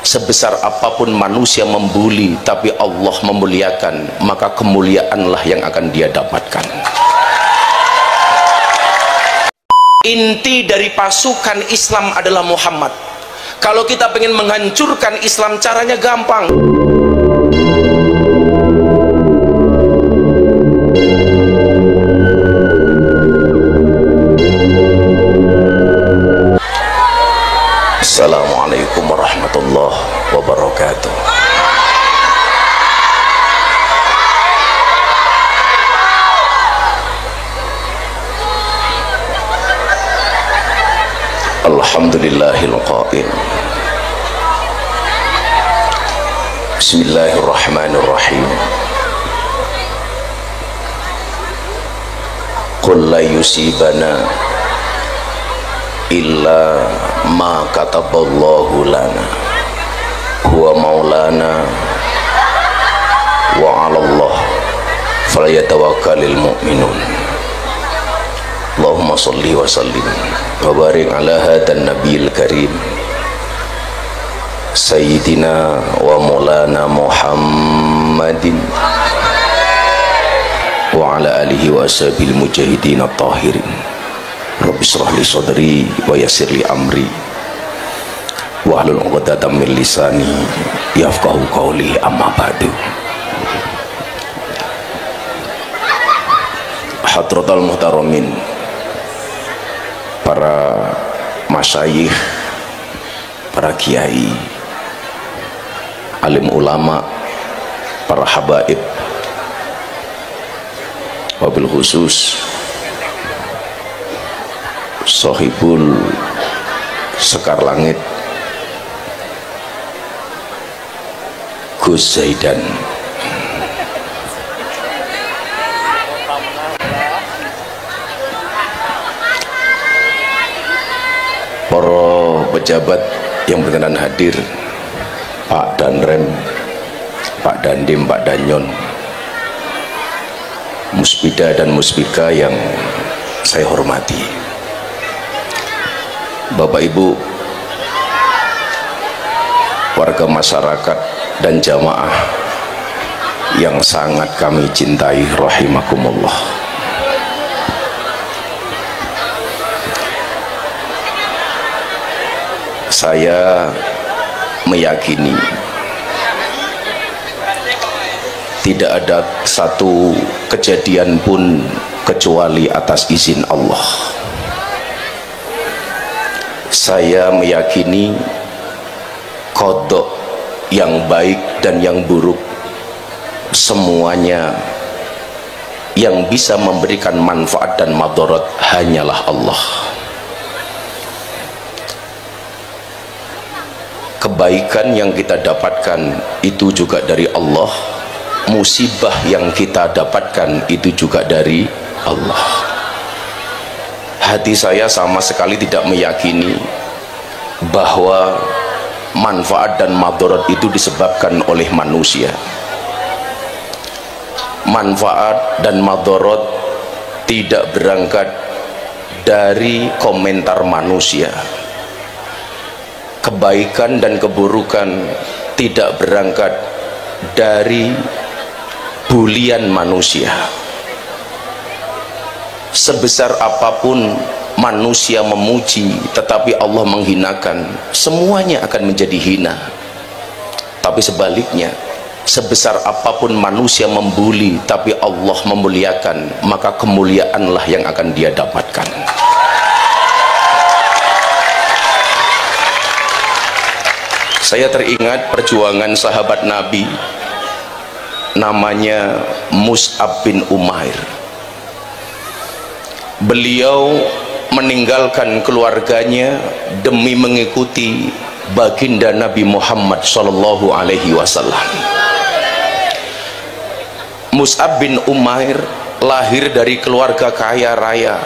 sebesar apapun manusia membuli tapi Allah memuliakan, maka kemuliaanlah yang akan dia dapatkan. Inti dari pasukan Islam adalah Muhammad. Kalau kita pengen menghancurkan Islam, caranya gampang. Assalamualaikum warahmatullahi wabarakatuh. Alhamdulillahil qail. Bismillahirrahmanirrahim. Qul la yusibana illa ma kataballahu lana huwa maulana wa 'alallah falyatawakkalul mu'minun. Allahumma shalli wa sallim wa barik ala hadan nabiyil karim sayyidina wa maulana Muhammadin wa ala alihi wa ashabil mujahidin at-tahirin. Rabbi shrah li sadri wa yassir li amri wahlul 'uqdatam min lisani yafqahu qawli, amma ba'du. Hadratal muhtaramin, para masyayikh, para kiai, alim ulama, para habaib, wabil khusus Sohibul Sekar Langit Gus Zaidan, para pejabat yang berkenan hadir, Pak Danrem, Pak Dandim, Pak Danyon, Musbida dan Musbika yang saya hormati, Bapak Ibu, warga masyarakat dan jamaah yang sangat kami cintai rahimakumullah. Saya meyakini tidak ada satu kejadian pun kecuali atas izin Allah. Saya meyakini qada yang baik dan yang buruk semuanya yang bisa memberikan manfaat dan madarat hanyalah Allah. Kebaikan yang kita dapatkan itu juga dari Allah, musibah yang kita dapatkan itu juga dari Allah. Hati saya sama sekali tidak meyakini bahwa manfaat dan madarat itu disebabkan oleh manusia. Manfaat dan madarat tidak berangkat dari komentar manusia. Kebaikan dan keburukan tidak berangkat dari bulian manusia. Sebesar apapun manusia memuji tetapi Allah menghinakan, semuanya akan menjadi hina. Tapi sebaliknya, sebesar apapun manusia membuli tapi Allah memuliakan, maka kemuliaanlah yang akan dia dapatkan. Saya teringat perjuangan sahabat Nabi namanya Mus'ab bin Umair. Beliau meninggalkan keluarganya demi mengikuti baginda Nabi Muhammad sallallahu alaihi wasallam. Mus'ab bin Umair lahir dari keluarga kaya raya,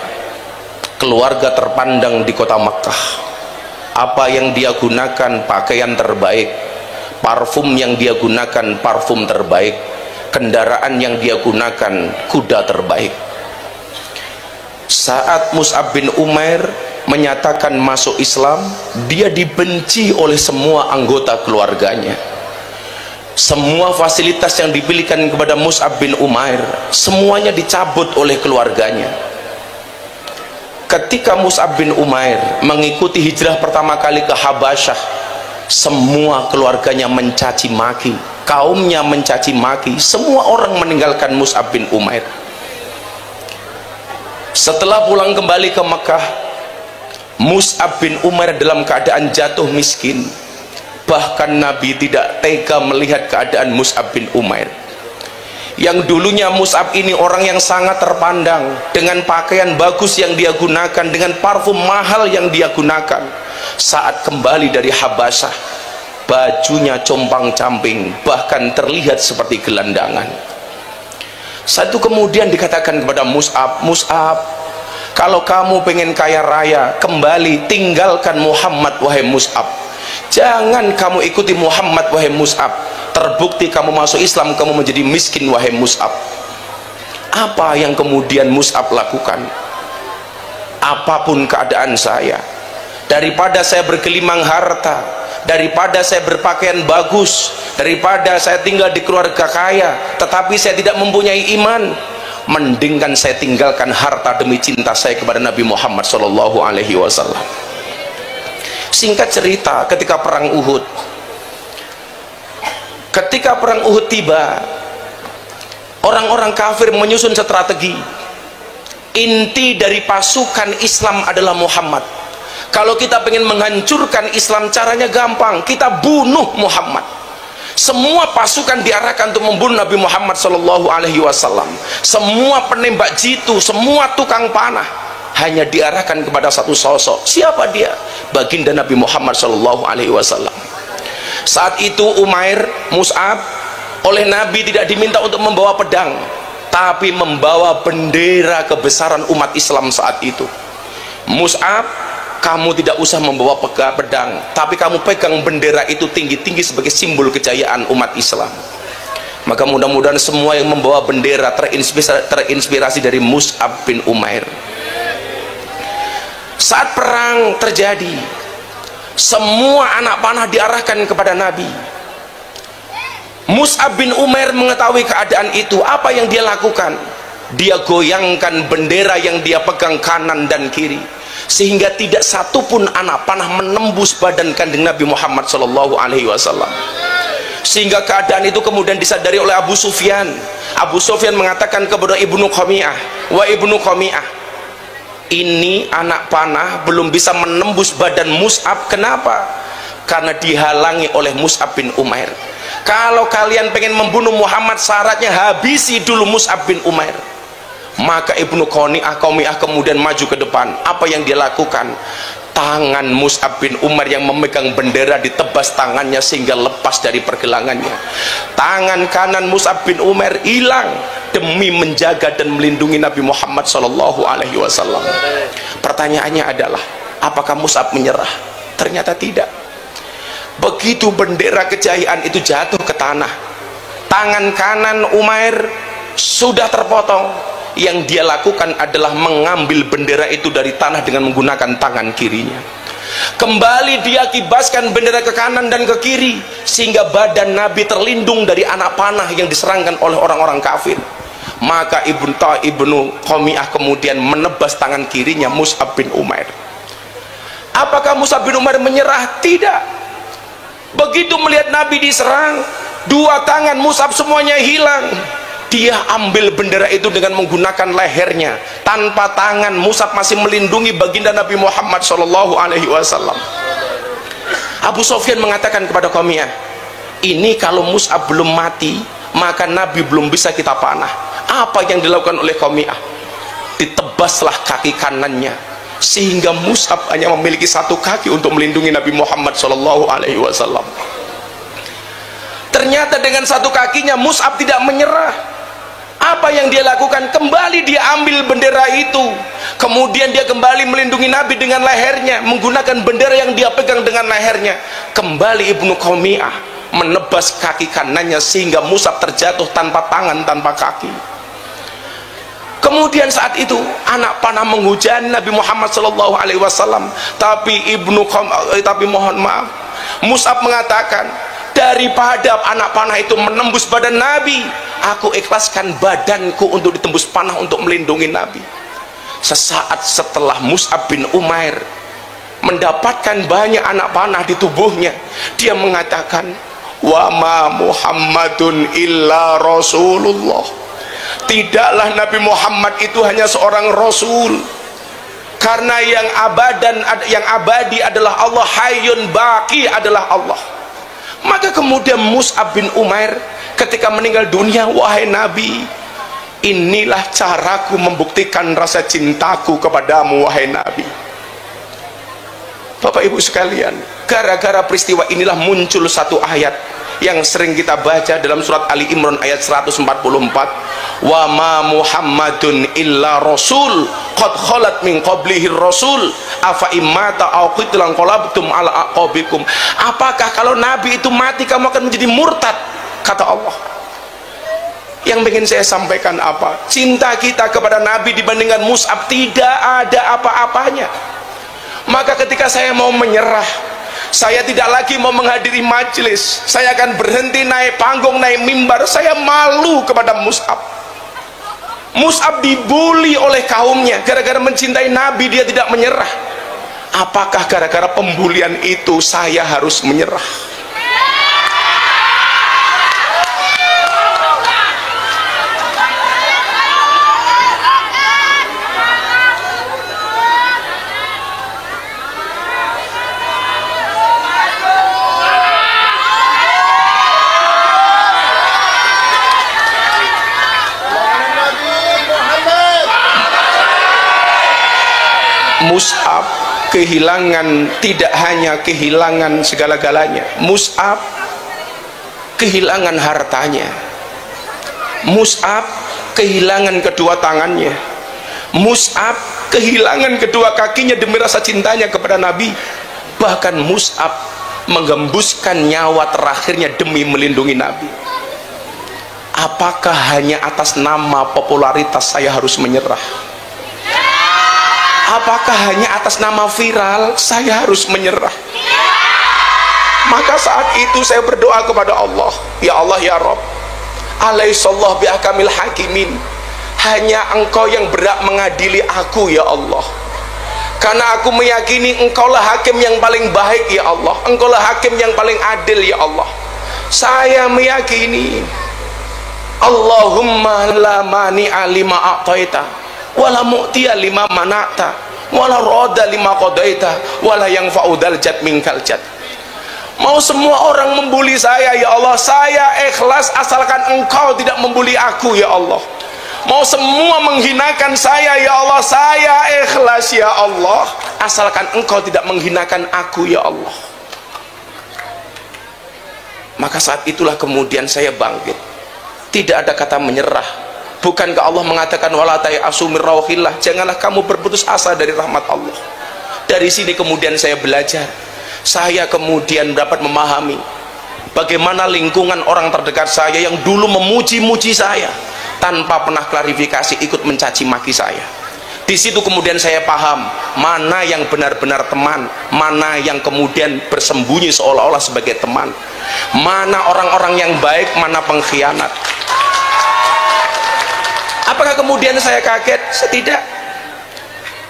keluarga terpandang di kota Makkah. Apa yang dia gunakan pakaian terbaik, parfum yang dia gunakan parfum terbaik, kendaraan yang dia gunakan kuda terbaik. Saat Mus'ab bin Umair menyatakan masuk Islam, dia dibenci oleh semua anggota keluarganya. Semua fasilitas yang diberikan kepada Mus'ab bin Umair semuanya dicabut oleh keluarganya. Ketika Mus'ab bin Umair mengikuti hijrah pertama kali ke Habasyah, semua keluarganya mencaci maki, kaumnya mencaci maki, semua orang meninggalkan Mus'ab bin Umair. Setelah pulang kembali ke Mekah, Mus'ab bin Umair dalam keadaan jatuh miskin. Bahkan Nabi tidak tega melihat keadaan Mus'ab bin Umair. Yang dulunya Mus'ab ini orang yang sangat terpandang, dengan pakaian bagus yang dia gunakan, dengan parfum mahal yang dia gunakan. Saat kembali dari Habasyah, bajunya compang-camping, bahkan terlihat seperti gelandangan. Satu kemudian dikatakan kepada Mus'ab, Mus'ab, kalau kamu pengen kaya raya, kembali tinggalkan Muhammad wahai Mus'ab. Jangan kamu ikuti Muhammad wahai Mus'ab. Terbukti kamu masuk Islam, kamu menjadi miskin wahai Mus'ab. Apa yang kemudian Mus'ab lakukan? Apapun keadaan saya, daripada saya bergelimang harta, daripada saya berpakaian bagus, daripada saya tinggal di keluarga kaya tetapi saya tidak mempunyai iman, mendingkan saya tinggalkan harta demi cinta saya kepada Nabi Muhammad SAW. Singkat cerita, ketika perang Uhud, ketika perang Uhud tiba, orang-orang kafir menyusun strategi. Inti dari pasukan Islam adalah Muhammad. Kalau kita ingin menghancurkan Islam, caranya gampang, kita bunuh Muhammad. Semua pasukan diarahkan untuk membunuh Nabi Muhammad SAW. Semua penembak jitu, semua tukang panah hanya diarahkan kepada satu sosok. Siapa dia? Baginda Nabi Muhammad SAW. Saat itu Umair, Mus'ab, oleh Nabi tidak diminta untuk membawa pedang, tapi membawa bendera kebesaran umat Islam saat itu. Mus'ab, kamu tidak usah membawa pedang, tapi kamu pegang bendera itu tinggi-tinggi sebagai simbol kejayaan umat Islam. Maka mudah-mudahan semua yang membawa bendera terinspirasi dari Mus'ab bin Umair. Saat perang terjadi, semua anak panah diarahkan kepada Nabi. Mus'ab bin Umair mengetahui keadaan itu. Apa yang dia lakukan? Dia goyangkan bendera yang dia pegang kanan dan kiri, sehingga tidak satupun anak panah menembus badan kanjeng Nabi Muhammad SAW. Sehingga keadaan itu kemudian disadari oleh Abu Sufyan. Abu Sufyan mengatakan kepada Ibnu Qami'ah, wa Ibnu Qami'ah, ini anak panah belum bisa menembus badan Mus'ab. Kenapa? Karena dihalangi oleh Mus'ab bin Umair. Kalau kalian pengen membunuh Muhammad, syaratnya habisi dulu Mus'ab bin Umair. Maka Ibnu Qami'ah kemudian maju ke depan. Apa yang dia lakukan? Tangan Mus'ab bin Umair yang memegang bendera ditebas tangannya sehingga lepas dari pergelangannya. Tangan kanan Mus'ab bin Umair hilang demi menjaga dan melindungi Nabi Muhammad SAW. Pertanyaannya adalah, apakah Mus'ab menyerah? Ternyata tidak. Begitu bendera kejayaan itu jatuh ke tanah, tangan kanan Umair sudah terpotong. Yang dia lakukan adalah mengambil bendera itu dari tanah dengan menggunakan tangan kirinya. Kembali dia kibaskan bendera ke kanan dan ke kiri, sehingga badan Nabi terlindung dari anak panah yang diserangkan oleh orang-orang kafir. Maka Ibnu Qami'ah kemudian menebas tangan kirinya Mus'ab bin Umair. Apakah Mus'ab bin Umair menyerah? Tidak. Begitu melihat Nabi diserang, dua tangan Mus'ab semuanya hilang. Dia ambil bendera itu dengan menggunakan lehernya. Tanpa tangan, Mus'ab masih melindungi baginda Nabi Muhammad SAW. Abu Sufyan mengatakan kepada Qami'ah, ini kalau Mus'ab belum mati, maka Nabi belum bisa kita panah. Apa yang dilakukan oleh Qami'ah? Ditebaslah kaki kanannya, sehingga Mus'ab hanya memiliki satu kaki untuk melindungi Nabi Muhammad SAW. Ternyata dengan satu kakinya Mus'ab tidak menyerah. Apa yang dia lakukan? Kembali dia ambil bendera itu, kemudian dia kembali melindungi Nabi dengan lehernya, menggunakan bendera yang dia pegang dengan lehernya. Kembali Ibnu Qami'ah menebas kaki kanannya sehingga Mus'ab terjatuh tanpa tangan, tanpa kaki. Kemudian saat itu anak panah menghujani Nabi Muhammad sallallahu alaihi wasallam, tapi mohon maaf, Mus'ab mengatakan, daripada anak panah itu menembus badan Nabi, aku ikhlaskan badanku untuk ditembus panah untuk melindungi Nabi. Sesaat setelah Mus'ab bin Umair mendapatkan banyak anak panah di tubuhnya, dia mengatakan, wa ma Muhammadun illa Rasulullah. Tidaklah Nabi Muhammad itu hanya seorang Rasul, karena yang abadi adalah Allah, hayyun baqi adalah Allah. Maka kemudian Mus'ab bin Umair ketika meninggal dunia, wahai Nabi, inilah caraku membuktikan rasa cintaku kepadamu wahai Nabi. Bapak Ibu sekalian, gara-gara peristiwa inilah muncul satu ayat yang sering kita baca dalam surat Ali Imran ayat 144, wa ma Muhammadun illa rasul qad khalat min qablihi rasul afa immata aw qutilan qalabtum ala aqabikum. Apakah kalau Nabi itu mati kamu akan menjadi murtad? Kata Allah. Yang ingin saya sampaikan apa? Cinta kita kepada Nabi dibandingkan Mus'ab tidak ada apa-apanya. Maka ketika saya mau menyerah, saya tidak lagi mau menghadiri majelis, saya akan berhenti naik panggung, naik mimbar, saya malu kepada Mus'ab. Mus'ab dibully oleh kaumnya gara-gara mencintai Nabi, dia tidak menyerah. Apakah gara-gara pembulian itu saya harus menyerah? Mus'ab kehilangan, tidak hanya kehilangan segala-galanya, Mus'ab kehilangan hartanya, Mus'ab kehilangan kedua tangannya, Mus'ab kehilangan kedua kakinya demi rasa cintanya kepada Nabi. Bahkan Mus'ab menggembuskan nyawa terakhirnya demi melindungi Nabi. Apakah hanya atas nama popularitas saya harus menyerah? Apakah hanya atas nama viral saya harus menyerah? Maka saat itu saya berdoa kepada Allah, ya Allah ya Rabb, alaihissallah bihakamil hakimin, hanya Engkau yang berhak mengadili aku ya Allah, karena aku meyakini Engkaulah hakim yang paling baik ya Allah, Engkaulah hakim yang paling adil ya Allah. Saya meyakini Allahumma la mani'a lima a'taita wala mu'tiya lima mana'ta wala roda lima qadaita wala yang fa'udal jad minkal jad. Mau semua orang membuli saya ya Allah, saya ikhlas asalkan Engkau tidak membuli aku ya Allah. Mau semua menghinakan saya ya Allah, saya ikhlas ya Allah asalkan Engkau tidak menghinakan aku ya Allah. Maka saat itulah kemudian saya bangkit, tidak ada kata menyerah. Bukankah Allah mengatakan wala ta'asu min rauhillah, janganlah kamu berputus asa dari rahmat Allah. Dari sini kemudian saya belajar, saya kemudian dapat memahami bagaimana lingkungan orang terdekat saya yang dulu memuji-muji saya tanpa pernah klarifikasi ikut mencaci maki saya. Di situ kemudian saya paham mana yang benar-benar teman, mana yang kemudian bersembunyi seolah-olah sebagai teman, mana orang-orang yang baik, mana pengkhianat. Apakah kemudian saya kaget? Tidak.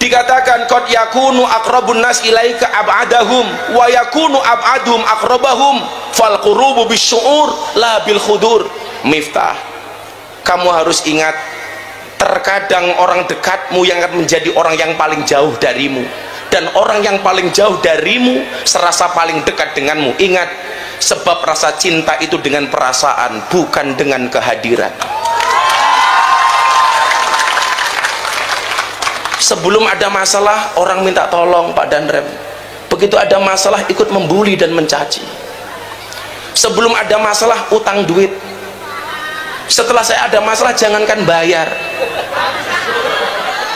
Dikatakan qad yakunu aqrabun nas ilaika ab'adahum wa yakunu ab'aduhum aqrabahum fal qurubu bisyu'ur la bil khudur. Miftah, kamu harus ingat, terkadang orang dekatmu yang akan menjadi orang yang paling jauh darimu, dan orang yang paling jauh darimu serasa paling dekat denganmu. Ingat, sebab rasa cinta itu dengan perasaan, bukan dengan kehadiran. Sebelum ada masalah orang minta tolong Pak Danrem, begitu ada masalah ikut membuli dan mencaci. Sebelum ada masalah utang duit, setelah saya ada masalah jangankan bayar,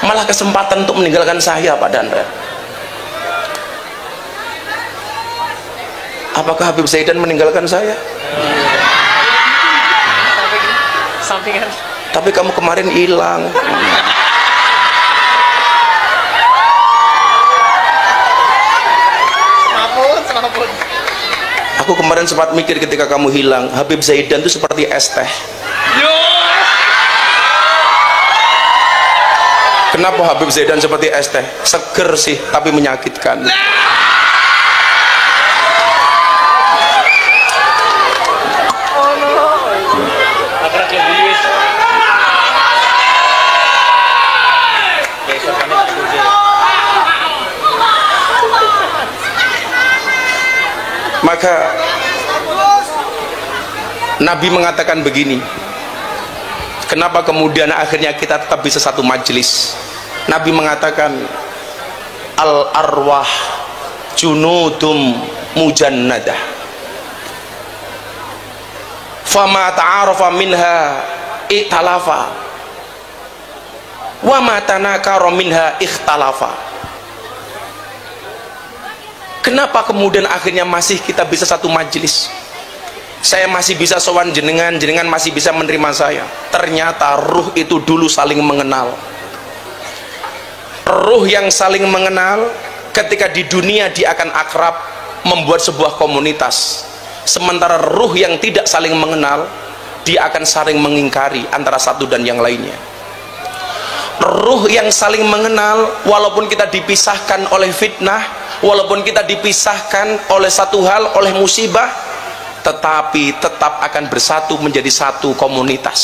malah kesempatan untuk meninggalkan saya Pak Danrem. Apakah Habib Zaidan meninggalkan saya? Sampingan. tapi kamu kemarin hilang. Aku kemarin sempat mikir ketika kamu hilang, Habib Zaidan itu seperti es teh. Kenapa Habib Zaidan seperti es teh? Seger sih, tapi menyakitkan. Maka Nabi mengatakan begini, kenapa kemudian akhirnya kita tetap bisa satu majelis? Nabi mengatakan al arwah junudum mujannadah fama ta'arafa minha ikhtalafa wa ma tanakara minha ikhtalafa. Kenapa kemudian akhirnya masih kita bisa satu majelis? Saya masih bisa sowan jenengan, jenengan masih bisa menerima saya. Ternyata ruh itu dulu saling mengenal. Ruh yang saling mengenal, ketika di dunia dia akan akrab, membuat sebuah komunitas. Sementara ruh yang tidak saling mengenal, dia akan saling mengingkari antara satu dan yang lainnya. Ruh yang saling mengenal, walaupun kita dipisahkan oleh fitnah, walaupun kita dipisahkan oleh satu hal, oleh musibah, tetapi tetap akan bersatu menjadi satu komunitas.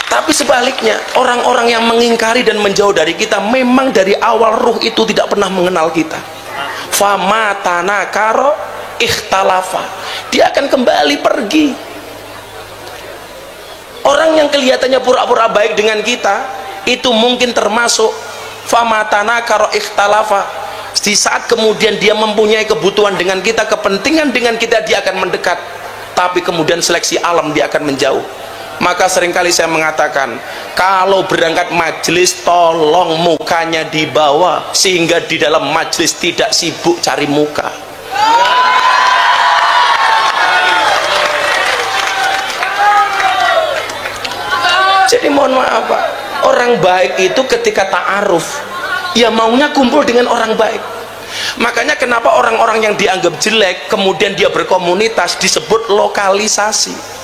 Tapi sebaliknya, orang-orang yang mengingkari dan menjauh dari kita, memang dari awal ruh itu tidak pernah mengenal kita. Fama tanakaro ikhtalafa, dia akan kembali pergi. Orang yang kelihatannya pura-pura baik dengan kita, itu mungkin termasuk fama tanakaro ikhtalafa. Di saat kemudian dia mempunyai kebutuhan dengan kita, kepentingan dengan kita, dia akan mendekat. Tapi kemudian seleksi alam dia akan menjauh. Maka seringkali saya mengatakan, kalau berangkat majelis tolong mukanya dibawa, sehingga di dalam majelis tidak sibuk cari muka. Jadi mohon maaf Pak, orang baik itu ketika ta'aruf, ya maunya kumpul dengan orang baik. Makanya kenapa orang-orang yang dianggap jelek kemudian dia berkomunitas disebut lokalisasi.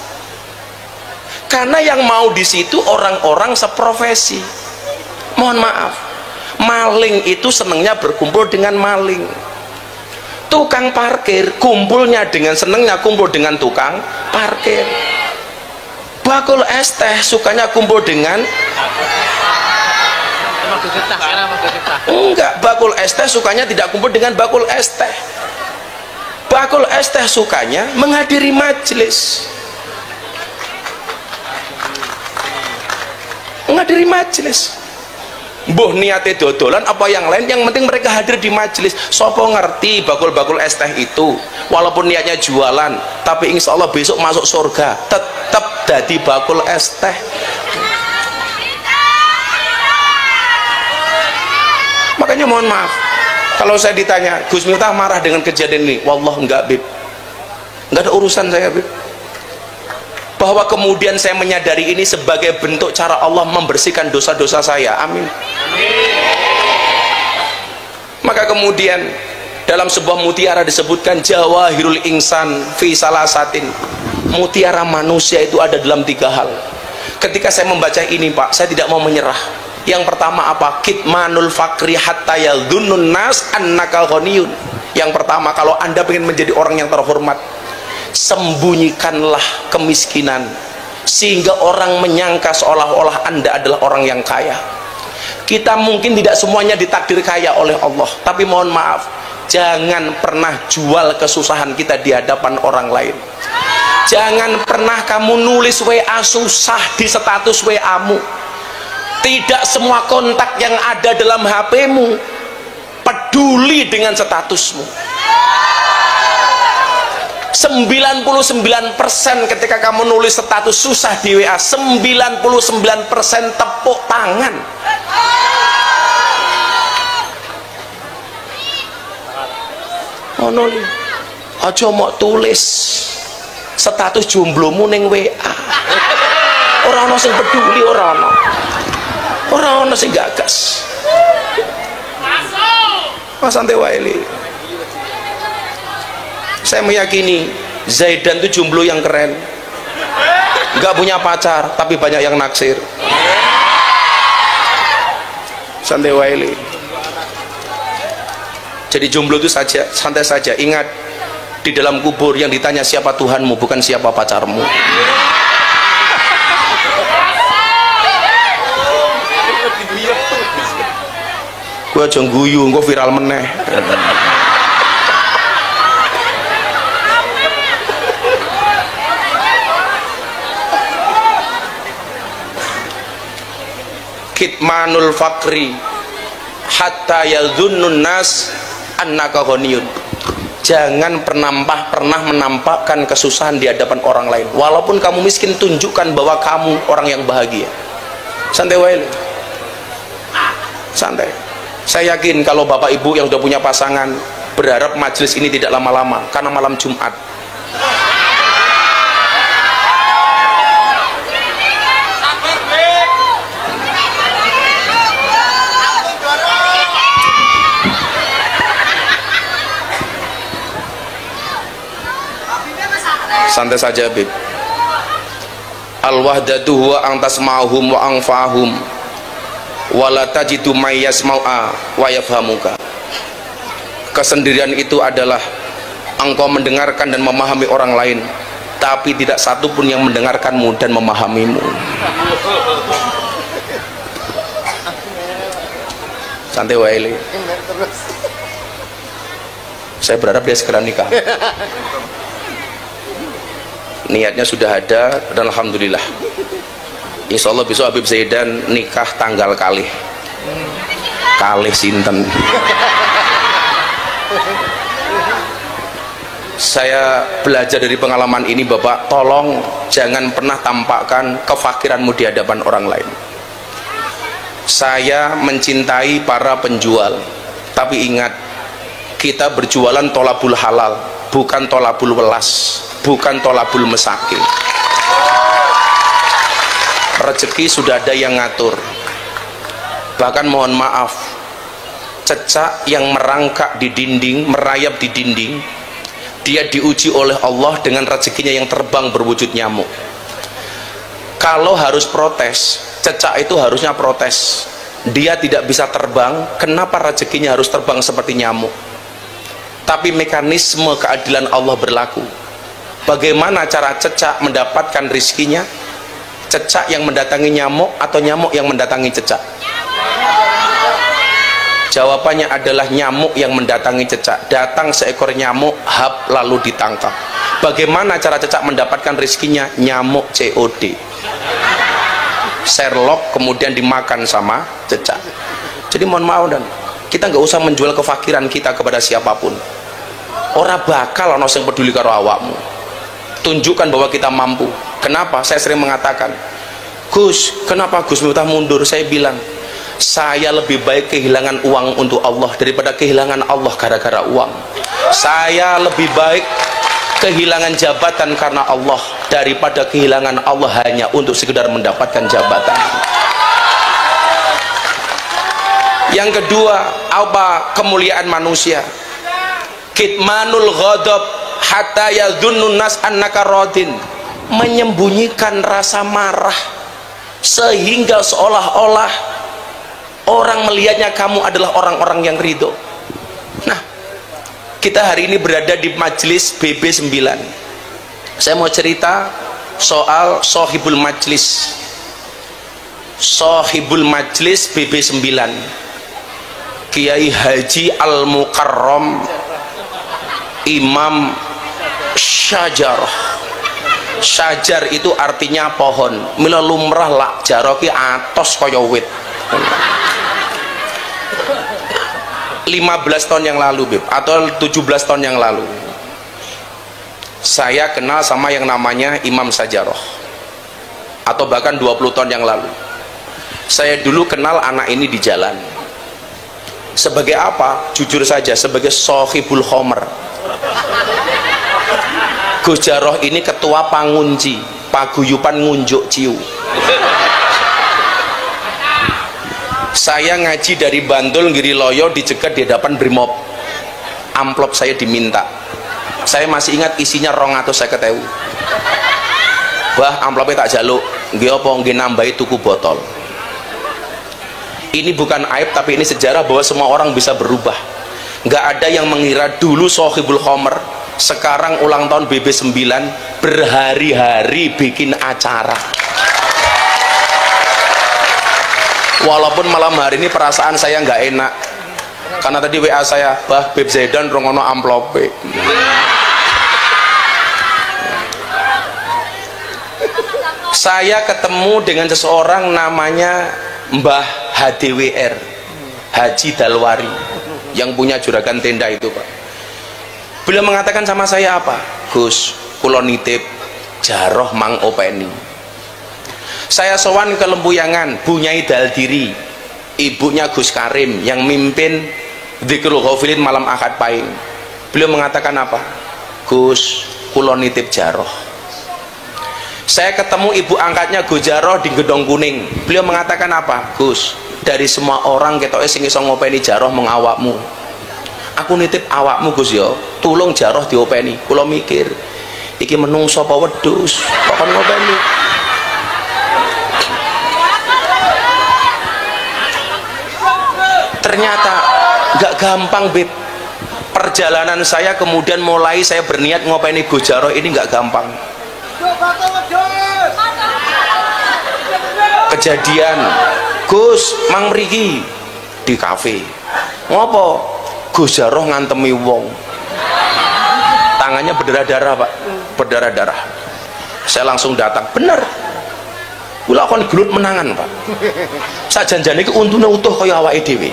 Karena yang mau di situ orang-orang seprofesi. Mohon maaf, maling itu senangnya berkumpul dengan maling. Tukang parkir kumpulnya dengan senangnya kumpul dengan tukang parkir. Bakul es teh sukanya kumpul dengan enggak, bakul es teh sukanya tidak kumpul dengan bakul es teh. Bakul es teh sukanya menghadiri majelis. Menghadiri majelis. Mbuh niate dodolan apa yang lain, yang penting mereka hadir di majelis. Sopo ngerti bakul-bakul es teh itu walaupun niatnya jualan, tapi insya Allah besok masuk surga tetap jadi bakul es teh. Makanya mohon maaf kalau saya ditanya, Gus Miftah marah dengan kejadian ini. Wallah enggak Bib, enggak ada urusan saya Bib. Bahwa kemudian saya menyadari ini sebagai bentuk cara Allah membersihkan dosa-dosa saya. Amin. Maka kemudian dalam sebuah mutiara disebutkan jawahirul insan fi salasatin. Mutiara manusia itu ada dalam 3 hal. Ketika saya membaca ini Pak, saya tidak mau menyerah. Yang pertama apa? Kitmanul fakri hatta yadhunnun nas annaka ghaniyun. Yang pertama, kalau Anda ingin menjadi orang yang terhormat, sembunyikanlah kemiskinan sehingga orang menyangka seolah-olah Anda adalah orang yang kaya. Kita mungkin tidak semuanya ditakdir kaya oleh Allah, tapi mohon maaf, jangan pernah jual kesusahan kita di hadapan orang lain. Jangan pernah kamu nulis WA susah di status WA-mu. Tidak semua kontak yang ada dalam HP-mu peduli dengan statusmu. 99% ketika kamu nulis status susah di WA, 99% tepuk tangan. Ono aja mau tulis status jomblomu ning WA. Orang sing peduli, orang sing gagas. Mas santai wae. Saya meyakini Zaidan itu jomblo yang keren, nggak punya pacar tapi banyak yang naksir. Santai wae. Jadi jomblo itu saja, santai saja. Ingat, di dalam kubur yang ditanya siapa Tuhanmu, bukan siapa pacarmu. Gue aja guyu, gue viral meneh. Kitmanul fakri hatta yadhunnun nas annaka ghaniyun. Jangan pernah menampakkan kesusahan di hadapan orang lain. Walaupun kamu miskin, tunjukkan bahwa kamu orang yang bahagia. Santai wae. Santai. Saya yakin kalau bapak ibu yang udah punya pasangan berharap majelis ini tidak lama-lama karena malam Jumat. Santai saja, Bib. Al-wahdatu huwa ang tasma'uhum wa anfa'ahum wa la tajidu may yasmau'a wa yafhamuka. Kesendirian itu adalah engkau mendengarkan dan memahami orang lain, tapi tidak satu pun yang mendengarkanmu dan memahamimu. Santai wae. Saya berharap dia segera nikah. Niatnya sudah ada dan alhamdulillah. Insya Allah besok Habib Zaidan nikah tanggal kalih sinten. Saya belajar dari pengalaman ini, Bapak, tolong jangan pernah tampakkan kefakiranmu di hadapan orang lain. Saya mencintai para penjual, tapi ingat, kita berjualan tolabul halal, bukan tolabul welas, bukan tolabul mesakil. Rezeki sudah ada yang ngatur. Bahkan mohon maaf, cecak yang merangkak di dinding, merayap di dinding, dia diuji oleh Allah dengan rezekinya yang terbang berwujud nyamuk. Kalau harus protes, cecak itu harusnya protes. Dia tidak bisa terbang, kenapa rezekinya harus terbang seperti nyamuk? Tapi mekanisme keadilan Allah berlaku. Bagaimana cara cecak mendapatkan rizkinya? Cecak yang mendatangi nyamuk atau nyamuk yang mendatangi cecak? Jawabannya adalah nyamuk yang mendatangi cecak. Datang seekor nyamuk, hap, lalu ditangkap. Bagaimana cara cecak mendapatkan rizkinya? Nyamuk COD, Sherlock, kemudian dimakan sama cecak. Jadi mohon maaf, dan kita nggak usah menjual kefakiran kita kepada siapapun. Ora bakal ono sing peduli karo awakmu. Tunjukkan bahwa kita mampu. Kenapa? Saya sering mengatakan, Gus, kenapa Gus Miftah mundur? Saya bilang, saya lebih baik kehilangan uang untuk Allah daripada kehilangan Allah gara-gara uang. Saya lebih baik kehilangan jabatan karena Allah daripada kehilangan Allah hanya untuk sekedar mendapatkan jabatan. Yang kedua, apa kemuliaan manusia? Kitmanul ghadab hatta yadhunnun nas annaka radin. Menyembunyikan rasa marah sehingga seolah-olah orang melihatnya kamu adalah orang-orang yang ridho. Nah, kita hari ini berada di majelis BB9. Saya mau cerita soal sohibul majlis. Sohibul majlis BB9, Kiai Haji Al-Mukarram Imam Syajarah. Syajar itu artinya pohon. Mila lumrah lak jaroki atos kaya wit. 15 tahun yang lalu, Bib, atau 17 tahun yang lalu, saya kenal sama yang namanya Imam Syajarah. Atau bahkan 20 tahun yang lalu. Saya dulu kenal anak ini di jalan. Sebagai apa? Jujur saja, sebagai sohibul khomer. Gus Jaroh ini ketua pangunci paguyupan ngunjuk ciu. Saya ngaji dari Bantul Giriloyo dicegat di hadapan Brimob. Amplop saya diminta. Saya masih ingat isinya 250.000. Bah, amplopnya tak jaluk. Nggih apa nggih nambahi tuku botol. Ini bukan aib, tapi ini sejarah bahwa semua orang bisa berubah. Nggak ada yang mengira dulu Sohibul Khomer, sekarang ulang tahun BB9 berhari-hari bikin acara. Walaupun malam hari ini perasaan saya nggak enak karena tadi WA saya, bah Beb Zaidan rongono amplope. Saya ketemu dengan seseorang namanya Mbah HDWR, Haji Dalwari, yang punya juragan tenda itu Pak. Beliau mengatakan sama saya apa? Gus, kula nitip jaroh Mang Openi. Saya sowan ke Lempuyangan, Bu Nyai Daldiri, ibunya Gus Karim yang mimpin Dzikrul Ghafilin malam Ahad Pahing. Beliau mengatakan apa? Gus, kula nitip jaroh. Saya ketemu ibu angkatnya Gus Jaroh di Gedong Kuning. Beliau mengatakan apa? Gus, dari semua orang ketoke sing iso ngopeni jaroh mung awakmu. Aku nitip awakmu Gus yo, tulung jaroh diopeni. Kula mikir, iki menungso apa wedhus kok kon ngopeni. Ternyata gak gampang Beb. Perjalanan saya kemudian mulai saya berniat ngopeni Gus Jaroh ini gak gampang. Kejadian Gus Mang mriki di kafe ngopo Gus Jaroh ngantemi wong, tangannya berdarah-darah Pak, berdarah-darah. Saya langsung datang, bener kula kon gelut menangan Pak, sak janjane iki untune utuh kaya awake dhewe.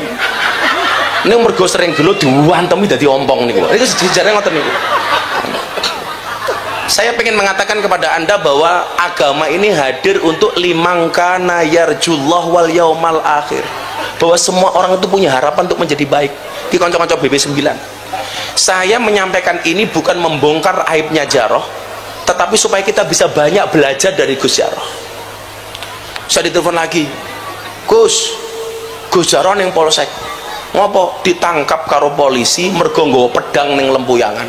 Ning mergo sering gelut diwantemi dadi ompong niku. Niku sejarah ngoten niku. Saya ingin mengatakan kepada Anda bahwa agama ini hadir untuk limangkana yarjullah wal yaumal akhir, bahwa semua orang itu punya harapan untuk menjadi baik. Di konco-konco BB9 saya menyampaikan ini bukan membongkar aibnya Jaroh, tetapi supaya kita bisa banyak belajar dari Gus Jaroh. Saya ditelepon lagi, Gus Jaroh ning polsek ngopo ditangkap karo polisi mergo nggawa pedang ning Lempuyangan.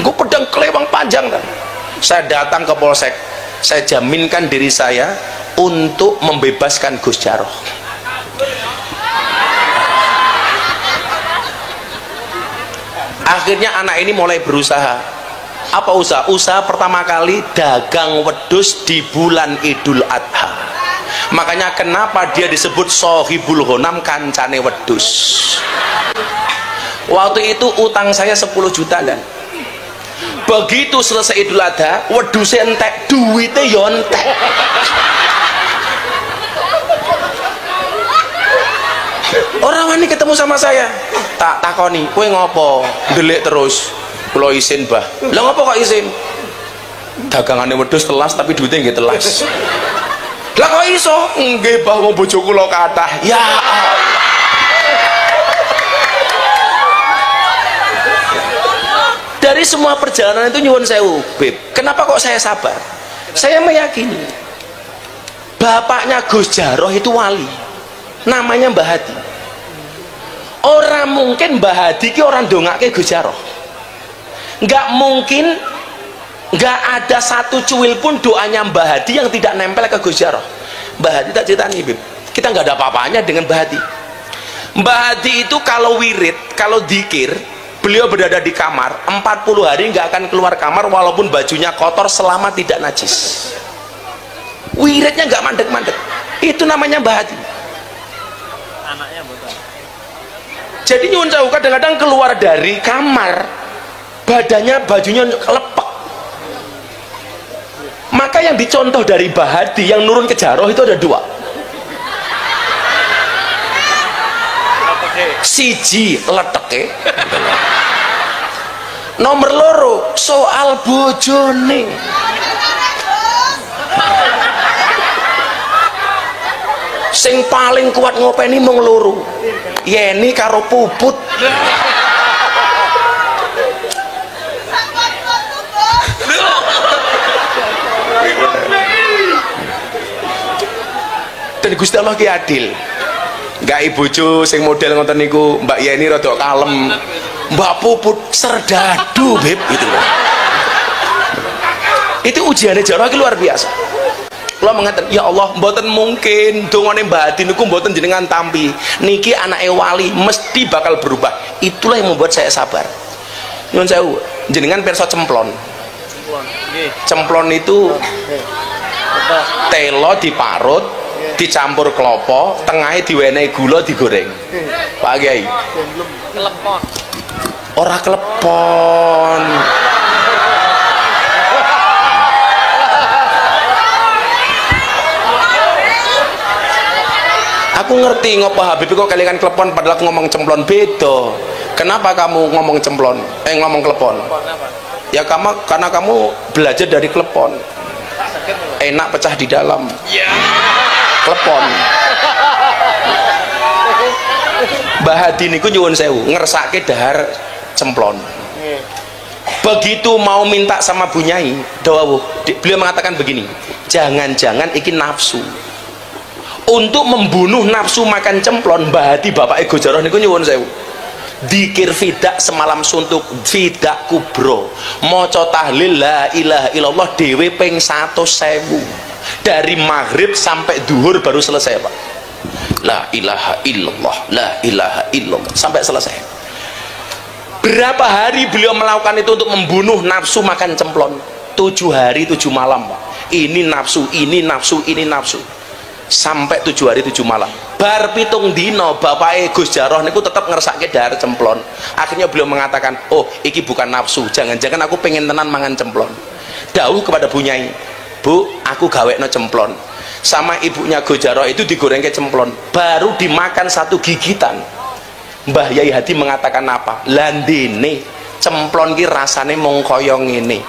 Gue pedang kelewang panjang kan. Saya datang ke polsek, saya jaminkan diri saya untuk membebaskan Gus Jaroh. Akhirnya anak ini mulai berusaha. Apa usaha? Usaha pertama kali dagang wedhus di bulan Idul Adha. Makanya kenapa dia disebut Sohibul Ghanam, kancane wedhus. Waktu itu utang saya 10 juta dan begitu selesai Idul Adha, wedhuse entek, duwite yo entek. Orang wani ketemu sama saya, tak takoni, kowe ngopo? Ndelik terus. Kula isin, Bah. Lah ngopo kok isin? Dagangane wedhus telas tapi duwite nggih telas. Lah kok iso? Nggih, Bah, wong bojo kula kathah. Ya Allah. Dari semua perjalanan itu nyuwun sewu, Beb. Kenapa kok saya sabar? Saya meyakini bapaknya Gus Jaroh itu wali, namanya Mbah Hadi. Orang mungkin Mbah Hadi ki orang dongake Gus Jaroh. Nggak mungkin, nggak ada satu cuil pun doanya Mbah Hadi yang tidak nempel ke Gus Jaroh. Mbah Hadi tak ceritani, Beb. Kita nggak ada apa-apanya dengan Mbah Hadi. Mbah Hadi itu kalau wirid, kalau dikir, beliau berada di kamar 40 hari nggak akan keluar kamar walaupun bajunya kotor selama tidak najis. Wiridnya nggak mandek-mandek. Itu namanya Mbah Hadi. Anaknya betul. Jadi nyuwun sewu kadang-kadang keluar dari kamar badannya bajunya lepek. Maka yang dicontoh dari Mbah Hadi yang nurun ke Jaroh itu ada 2. Siji leteke, nomor loro soal bojone. Sing paling kuat ngopeni mung loro, Yeni karo Puput. Dan Gusti Allah ki adil. Gak bojo sing model ngoten niku Mbak Yeni rada kalem. Mbak Puput serdadu, Beb, gitu. Itu ujiannya Jarah iki luar biasa. Kula mengatakan, ya Allah, mboten mungkin dongane Mbak Hadi niku mboten jenengan tampi. Niki anake wali mesti bakal berubah. Itulah yang membuat saya sabar. Nyuwun sewu, jenengan pirsa cemplon. Cemplon itu telo diparut, dicampur klopo, tengahnya diwenehi gula digoreng. Pak Kiai. Kelepon. Ora klepon. Aku ngerti ngopo Habib kok kalian klepon padahal aku ngomong cemplon beda. Kenapa kamu ngomong cemplon? Ngomong klepon? Ya karena kamu belajar dari klepon. Enak pecah di dalam. Klepon. Mbah Hadi niku nyuwun sewu ngersake dahar cemplon. Begitu mau minta sama Bu Nyai, beliau mengatakan begini, jangan-jangan iki nafsu. Untuk membunuh nafsu makan cemplon, Mbah Hadi bapak Ego Jarah niku nyuwun sewu. Dikir fidak semalam suntuk, fidak kubro, maca tahlil la ilaha illallah dhewe ping 100.000. Dari maghrib sampai duhur baru selesai, Pak. La ilaha illallah, la ilaha illallah sampai selesai. Berapa hari beliau melakukan itu untuk membunuh nafsu makan cemplon? 7 hari 7 malam, Pak. Ini nafsu, ini nafsu, ini nafsu. Sampai 7 hari 7 malam. Bar pitung dino bapak Gus Jarah niku tetap ngersake dahar cemplon. Akhirnya beliau mengatakan, oh iki bukan nafsu, jangan-jangan aku pengen tenan mangan cemplon. Dawuh kepada Bu Nyai, Bu, aku gawekno cemplon. Sama ibunya Gus Jarah itu digorengke cemplon, baru dimakan 1 gigitan. Mbah Yai Hadi mengatakan apa? Landene cemplon ki rasane mung kaya ngene.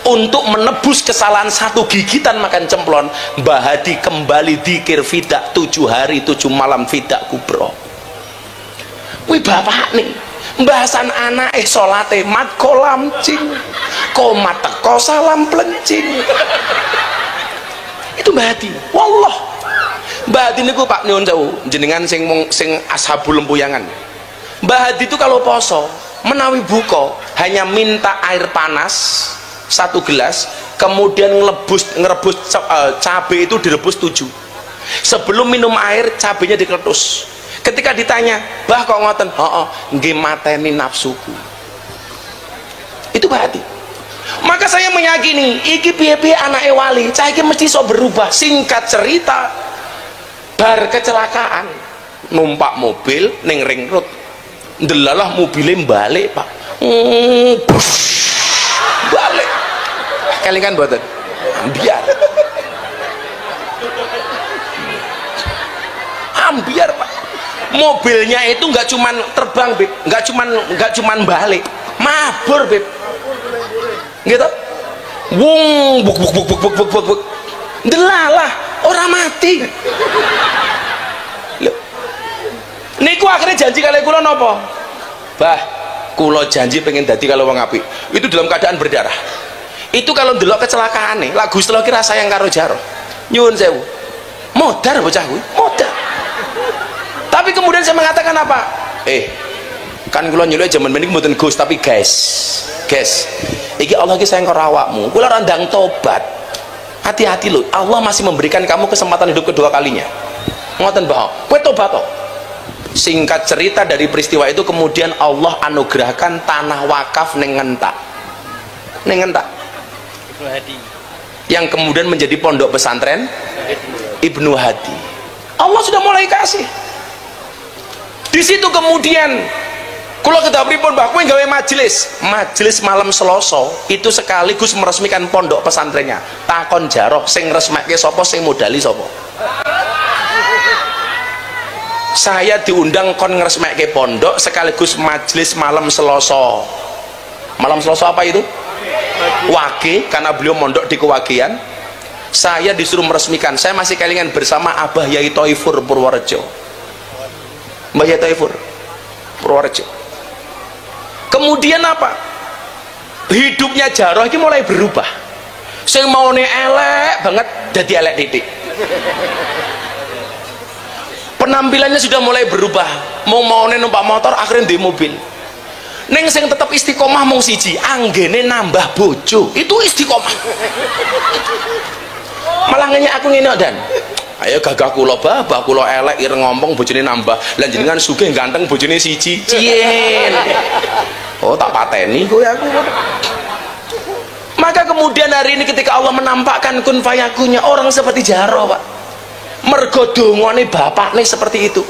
Untuk menebus kesalahan 1 gigitan makan cemplon, Mbah Hadi kembali dzikir fidak 7 hari 7 malam fidak kubro. Wih bapak nih bahasan anak salate mat kolam cing komat teko salam plencing. Itu Mbah Hadi. Wallah Mbah Hadi niku Pak nyuwun sewu jenengan sing ashabul lempuyangan. Mbah Hadi itu kalau poso menawi buka hanya minta air panas 1 gelas, kemudian ngerebus cabai itu direbus 7. Sebelum minum air cabainya dikeletus. Ketika ditanya, "Bah kok ngoten?" "Heeh, nggih mateni nafsuku." Itu Mbah Hadi. Maka saya meyakini iki piye-piye anake wali, cah iki mesti iso berubah. Singkat cerita, bar kecelakaan numpak mobil ning ring road. Ndelalah mobilnya balik, Pak. Balik. Kelingan mboten? Ambiar. Ambiar, Pak. Mobilnya itu nggak cuman terbang, Beb. Nggak cuman balik. Mabur, Beb. Gitu. Wung buk buk buk buk buk buk buk buk. Delalah, orang mati. Loh. Niku akhirnya janji kali kula napa? Bah, kula janji pengen dadi kalau wong apik. Itu dalam keadaan berdarah. Itu kalau ndelok kecelakaan nih, lagu setelah kira sayang karo Jarah. Nyuwun sewu. Modar bocah kuwi, modar. Tapi kemudian saya mengatakan apa? Kan kula nyeluk jaman menika mboten Gus tapi guys. Iki Allah ki sayang karo awakmu. Kula randang tobat. Hati-hati loh. Allah masih memberikan kamu kesempatan hidup kedua kalinya. Ngoten bah. Kowe tobat toh. Singkat cerita dari peristiwa itu kemudian Allah anugerahkan tanah wakaf ning Ngentak. Ning Ngentak. Yang kemudian menjadi pondok pesantren Ibnu Hadi. Allah sudah mulai kasih. Di situ kemudian kula kedah pripun Mbah kowe gawe majelis malam Selasa itu sekaligus meresmikan pondok pesantrennya. Takon Jarah sing ngresmekke sapa, sing modali sapa? Saya diundang kon ngresmekke pondok sekaligus majelis malam Selasa. Malam Selasa apa itu? Wage, karena beliau mondok di Kewagian. Saya disuruh meresmikan. Saya masih kelingan bersama Abah Yai Toifur Purworejo. Mbah Yai Toifur Purworejo. Kemudian apa? Hidupnya Jarah ini mulai berubah. Sing maune elek banget jadi elek titik. penampilannya sudah mulai berubah, mau numpak motor akhirnya di mobil. Neng sing tetap istiqomah mung siji, anggene nambah bojo itu istiqomah. Malah ngenyek aku ngene dan ayo gagah kula babah kula elek ireng ngompong bojone nambah, lan jenengan sugih ganteng bojone siji cien. Oh tak pateni kowe aku. Maka kemudian hari ini ketika Allah menampakkan kun fayakunnya orang seperti Jaro Pak, mergo dongane bapakne seperti itu,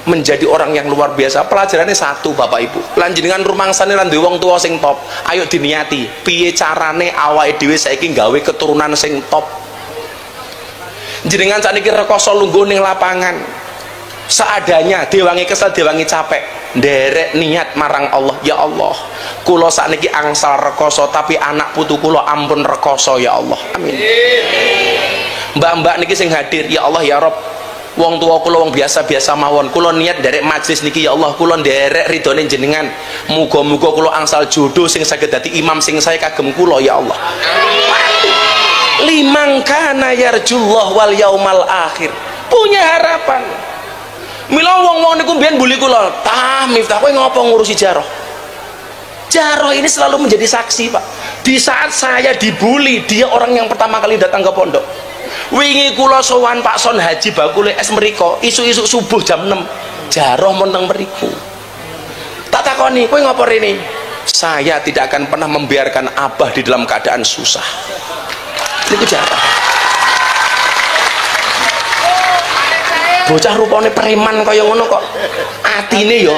menjadi orang yang luar biasa. Pelajarannya satu Bapak Ibu, lan jenengan rumangsane lan duwe wong tuwa sing top, ayo diniati piye carane awake dhewe saiki gawe keturunan sing top. Jenengan sakniki rekoso lungguh ning lapangan seadanya, dewangi kesel dewangi capek, nderek niat marang Allah, ya Allah kula sakniki angsal rekoso tapi anak putu kula ampun rekoso ya Allah, amin. Mbak-mbak niki sing hadir, ya Allah ya Rob, wong tua kula wong biasa-biasa mawon, kula niat derek majlis niki ya Allah, kula nderek ridhone jenengan, muga-muga kula angsal jodoh sing saged dadi imam sing saya kagem kula ya Allah. Liman kana yarjullah wal yaumal akhir, punya harapan. Mila wong-wong niku mbiyen buli kula, "Tah Miftah kowe ngopo ngurusi Jaroh?" Jaroh ini selalu menjadi saksi Pak. Di saat saya dibully, dia orang yang pertama kali datang ke pondok. Wingi kula sowan Pak Son Haji bakule es mriko, isu-isu subuh jam 6. Jaroh monteng mriku. Tak takoni, kowe ngopo rene? Saya tidak akan pernah membiarkan abah di dalam keadaan susah. Niku Jaroh. Bocah rupane preman kaya ngono kok. Atine yo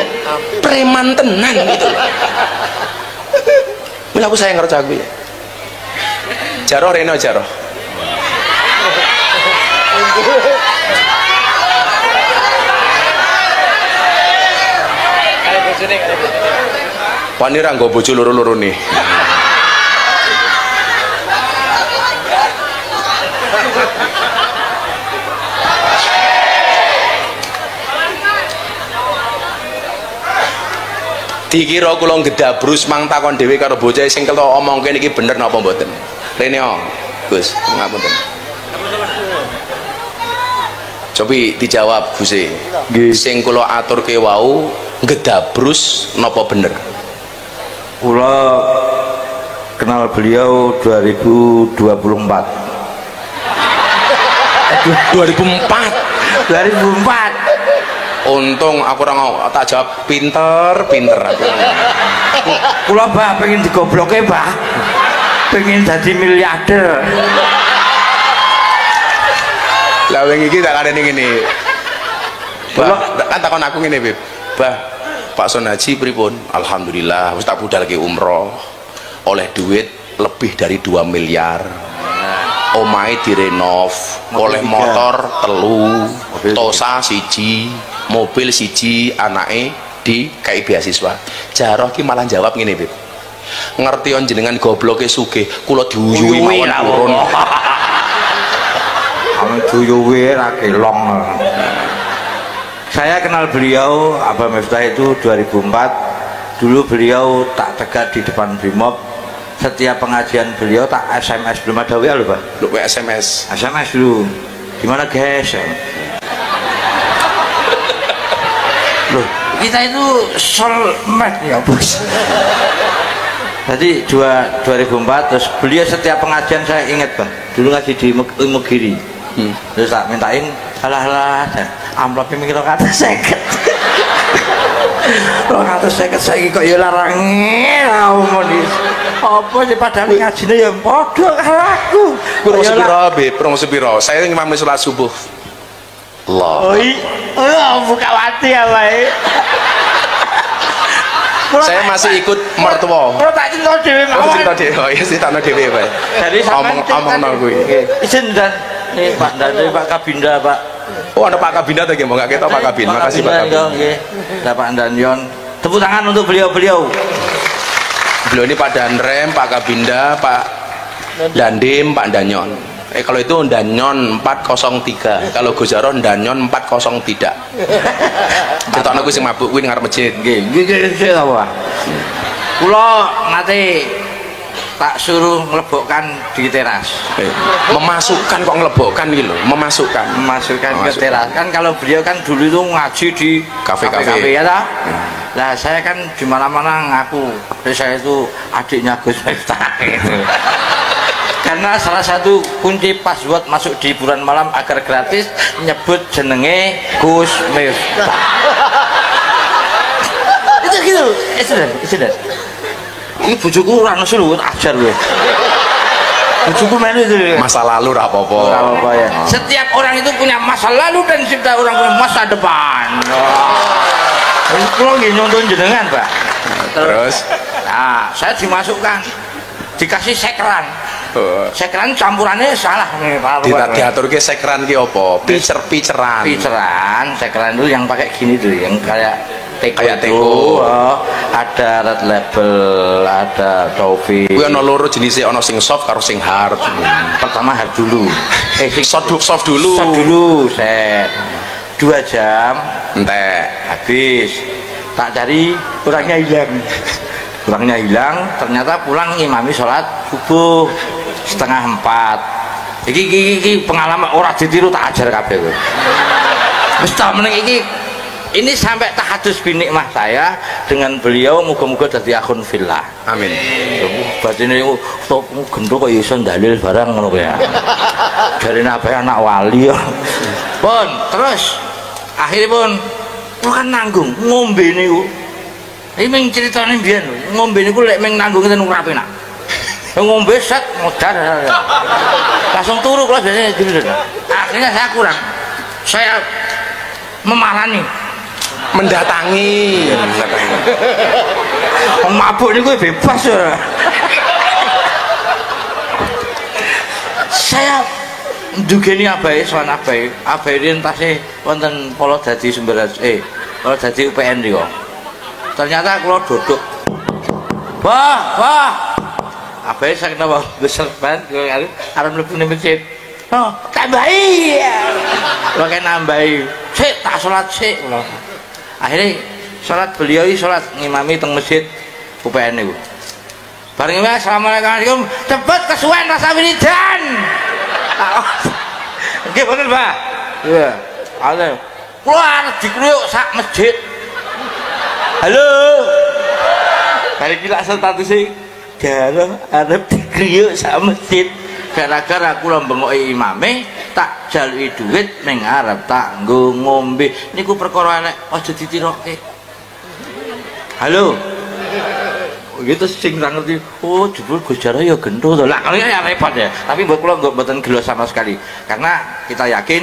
preman tenan gitu. Mila aku sayang karo cah kuwi. Jaroh rene Jaroh. Wani ra nggo bojo loro-loro nih. Dikira kula ngedabrus mang takon dhewe karo bocah sing kelo omongke niki bener napa mboten. Rene Gus, ngapunten. Cobi dijawab Gus e. Sing kula aturke wau ngedabrus napa bener? Kula kenal beliau 2024. 2004. Untung aku ora tak jawab pinter aku. Kula Mbah pengen digobloke Mbah. Pengen jadi miliarder. Lah wingi iki tak kadene ngene. Bah, kan takon aku ngene, Beb. Bah, Pak Son Haji pripun? Alhamdulillah wis tak budalke umroh. Oleh duit lebih dari 2 miliar. Omahe direnov, oleh motor 3, Tosa 1, mobil 1, anake dikai beasiswa. Jaroh ki malah jawab ngene, Beb. Ngerti jenengan gobloke sugih, kula diuyuhi mawon turun. Ame duyuwe ra kelong. Saya kenal beliau Abah Miftah itu 2004. Dulu beliau tak tegar di depan Brimob. Setiap pengajian beliau tak SMS, belum ada WA loh Pak. Lu SMS. SMS dulu. Gimana guys? Loh, kita itu soulmate ya bos. Jadi 2004 terus beliau setiap pengajian saya ingat Pak. Dulu ngaji di Mugiri. Terus tak mintain halah dan amplopnya mikir kata seket. Kata seket saya kok ya larangnya monis. Apa sih padahal ngajinya ya bodoh aku. Kurang sepiro. Saya ngimam sholat subuh. Allah. Buka wati ya baik. Saya masih ikut mertua. Kalau tak cerita dewe mau. Cerita dewe, oh iya cerita dewe Pak. Jadi omong nang kuwi. Izin dan nih Pak dari Pak Kabinda Pak. Oh ada Pak Kabinda tadi mau nggak kita Pak Kabin. Makasih Pak Kabin. Ada Pak Danyon. Tepuk tangan untuk beliau-beliau. Beliau ini Pak Danrem, Pak Kabinda, Pak Dandim, Pak Danyon. Kalau itu Danyon 403. Kalau Gus Jaroh Danyon 40 tidak. Cerita aku sing mabuk kuwi ngarep masjid. Nggih, apa? Kula nate tak suruh ngelebokkan di teras. Memasukkan kok ngelebokkan gitu loh, memasukkan ke teras. Kan kalau beliau kan dulu itu ngaji di kafe-kafe ya tak? Nah saya kan di mana-mana ngaku saya itu adiknya Gus Miftah gitu. Karena salah satu kunci password masuk di hiburan malam agar gratis nyebut jenenge Gus Miftah. Itu gitu, sudah. Ini bujuku orang suruh ajar loh. Bujuku melu itu. Masa lalu rapopo. Ya. Setiap orang itu punya masa lalu dan setiap orang punya masa depan. Kalau nggak nyonton jenengan Pak. Terus? Nah, saya dimasukkan, dikasih sekeran. Sekeran campurannya salah nih Pak. Diatur ke sekeran ki opo? Piceran. Sekeran itu yang pakai gini tuh, yang kayak teko. Ada Red Label, ada Taufik. Kuwi ana loro jenisnya, ana sing soft karo sing hard. Pertama hard dulu. Soft dulu. Set. 2 jam entek habis. Tak cari orangnya hilang. Ternyata pulang imami sholat subuh 3:30. Iki pengalaman ora ditiru tak ajar kabeh kowe. Wis tak meneng ini sampai tahadus binikmah saya dengan beliau, muga-muga dadi akun villa. Amin. Batine gendho kok iso dalil barang ngono ya. Jarine apa anak wali ya. Pun terus akhirnya pun kula kan nanggung ngombe niku. Iki mung critane mbiyen lho, ngombe niku lek mung nanggung ngeten ora penak. Ngombe set modar. Langsung turu kula biasanya gitu. Akhirnya saya kurang. Saya memarani mendatangi. Wong mabuk niku bebas ya. Saya ndugeni abahe sowan abahe entase wonten polo dadi sumber polo dadi UPN niku. Ternyata kula duduk. Wah. Abahe sak napa besar banget arep mlebu nang masjid. Oh, tambahi. Kula kan nambahi. Sik tak salat sik kula. Akhirnya sholat beliau sholat ngimami teng masjid UPN itu. Bareng imam assalamualaikum cepet kesuwen rasa wiridan. Nggih bener Pak. Iya. Ada. Keluar dikriuk sak masjid. Halo. Bari iki lak statusé gara arep dikriuk sak masjid. Gara-gara kula bengoki imame tak jaluki duit ning arep tak nggo ngombe niku perkara nek aja ditirokke. Halo. Gitu sing ra ngerti. Oh, jebul Gus Jara ya gendho to. Lah kalau ya repot ya. Tapi buat kula mboten gelo sama sekali. Karena kita yakin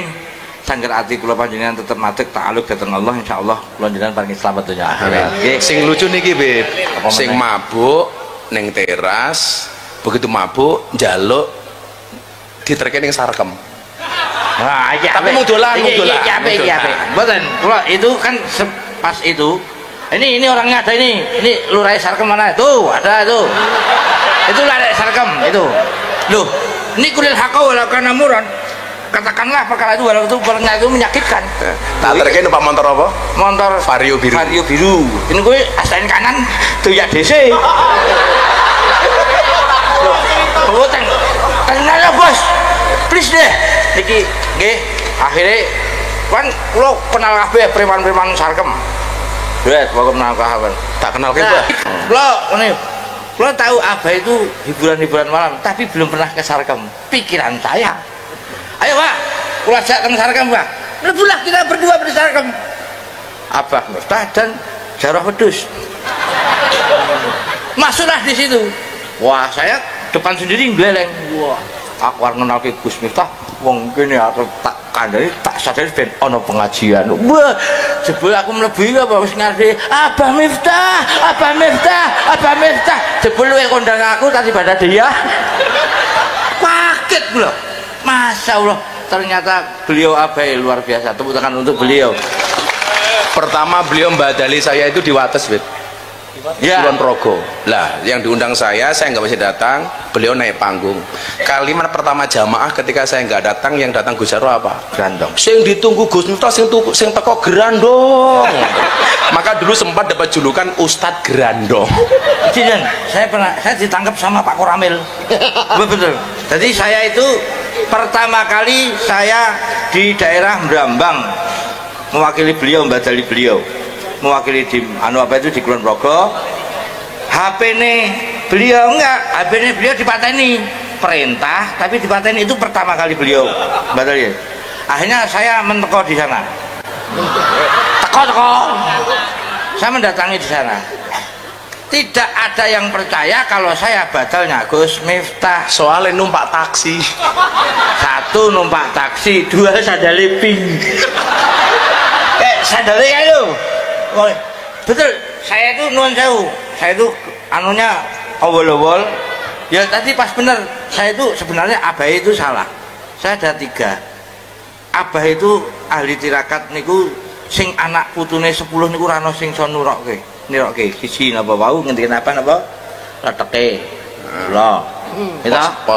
sangger ati kula panjenengan tetep matek ta'aluk dhateng Allah, insyaallah kula jenengan paring slamet donya akhirat. Nggih. Sing lucu niki, Beb. Sing mabuk ning teras, begitu mabuk njaluk diterke ning sarkem. Nah, iya, tapi mudolan. Mboten, kula itu kan pas itu. Ini orangnya ada ini lurah sarkem mana? Tuh, ada tuh. Itu lurah sarkem itu. Loh, ini kulil hakau wala kana muran. Katakanlah perkara itu walau itu perkara itu menyakitkan. Tak terkene numpak motor apa? Motor Vario biru. Ini gue asain kanan tuh ya DC. Loh, tenang bos, please deh. Niki, nggih, akhirnya kan lo kenal kabeh preman-preman sarkem. Duet, kok kenal kabeh. Tak kenal kabeh. Lo tahu apa itu hiburan-hiburan malam, tapi belum pernah ke sarkem. Pikiran saya. Ayo Pak, kula ajak ke sarkem Pak. Lebulah kita berdua di sarkem. Abah Miftah dan Jarah Wedhus. Masuklah di situ. Wah, saya depan sendiri gleleng. Wah, aku arep kenal ke Gus Miftah. Wong kene arep tak kandhani tak sadari ben ana pengajian. Wah, jebul aku mlebu apa wis ngarep Abah Miftah. Jebul luwih kondang aku tadi pada dia. Kaget lho. Masya Allah, ternyata beliau abai luar biasa. Tepuk tangan untuk beliau. Pertama beliau mbadali saya itu di Wates, Beb. Ya. Kulon Progo. Lah, yang diundang saya nggak bisa datang, beliau naik panggung. Kalimat pertama jamaah ketika saya nggak datang, yang datang Gus Jarwo apa? Grandong. Sing ditunggu Gus Miftah, sing teko Grandong. Maka dulu sempat dapat julukan Ustadz Grandong. Cijen, saya ditangkap sama Pak Koramil. Betul. Jadi saya itu pertama kali saya di daerah Brambang mewakili beliau, membadali beliau. Mewakili di di Kulon Progo. HP nih beliau enggak, HP nih beliau dipateni perintah, tapi dipateni itu pertama kali beliau badal. Akhirnya saya menteko di sana. Teko. Saya mendatangi di sana. Tidak ada yang percaya kalau saya badalnya Gus Miftah. Soalnya numpak taksi. Satu numpak taksi, dua sandali pink. Sandali ayo. Betul, saya itu nuwun sewu. Saya itu anunya awal-awal. Ya tadi pas bener. Saya itu sebenarnya Abah itu salah. Saya ada 3. Abah itu ahli tirakat niku sing anak putune 10 niku ra ono sing iso nirokke. Siji napa wau ngendikan apa napa? Leteke. Lho. Kita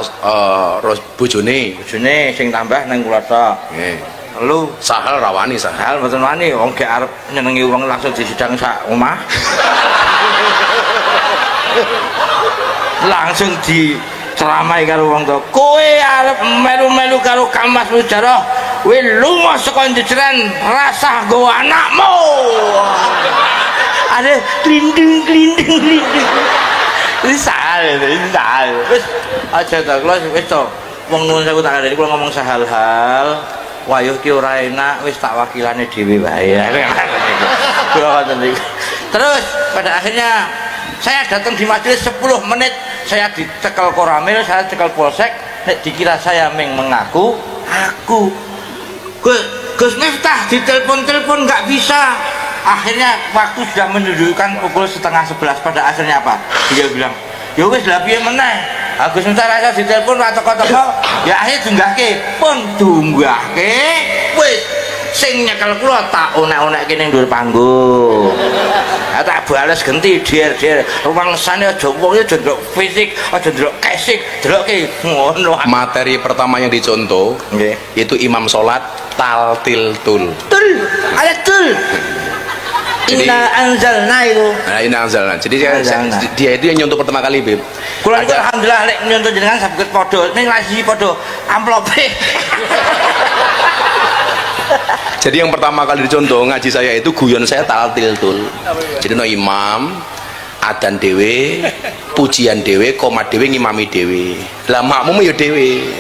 Terus bojone sing tambah nang kula tok. nggih. Lalu Sahal rawani sahal. hal mboten wani wong gek arep nyenengi wong langsung disidang sak omah. Langsung diceramai karo wong to. Kowe arep melu-melu karo Kamas Mujarah, kowe lunga saka jejeran rasah go anakmu. Ada klinding. Ini sahal. Wis aja ta kula wis to. Wong nuwun sewu tak kandhani kula ngomong sahal-hal. Wayuh ki ora enak, wis tak wakilane dhewe wae. Terus pada akhirnya saya datang di majelis 10 menit, saya dicekel Koramil, saya cekel Polsek, nek dikira saya mengaku, aku Gus Miftah ditelepon nggak bisa. Akhirnya waktu sudah menunjukkan pukul 10:30. Pada akhirnya apa? Dia bilang, ya wis lah piye meneh. Agus Miftah rasa ditelepon ra teko-teko, ya akhirnya dunggahke, pun dunggahke, wis sing nyekel kula tak onek-onekke ning dhuwur panggung. Tak bales genti der rumangsane aja wong aja ndelok fisik, aja ndelok kesik, delokke ngono. Materi pertama yang dicontoh Nggih. itu imam sholat taltil tul. Tul, ada tul. Inna anzalna itu. Nah, ini anzalna. Jadi dia itu yang nyontoh pertama kali, Bib. Kula niku alhamdulillah nek nyontoh jenengan saged padha, ning lagi padha amplope. Jadi yang pertama kali dicontoh ngaji saya itu guyon saya taltil tul. Jadi no imam adzan dewe, pujian dewe, qomat dewe, ngimami dewe. Lah makmum ya dewe.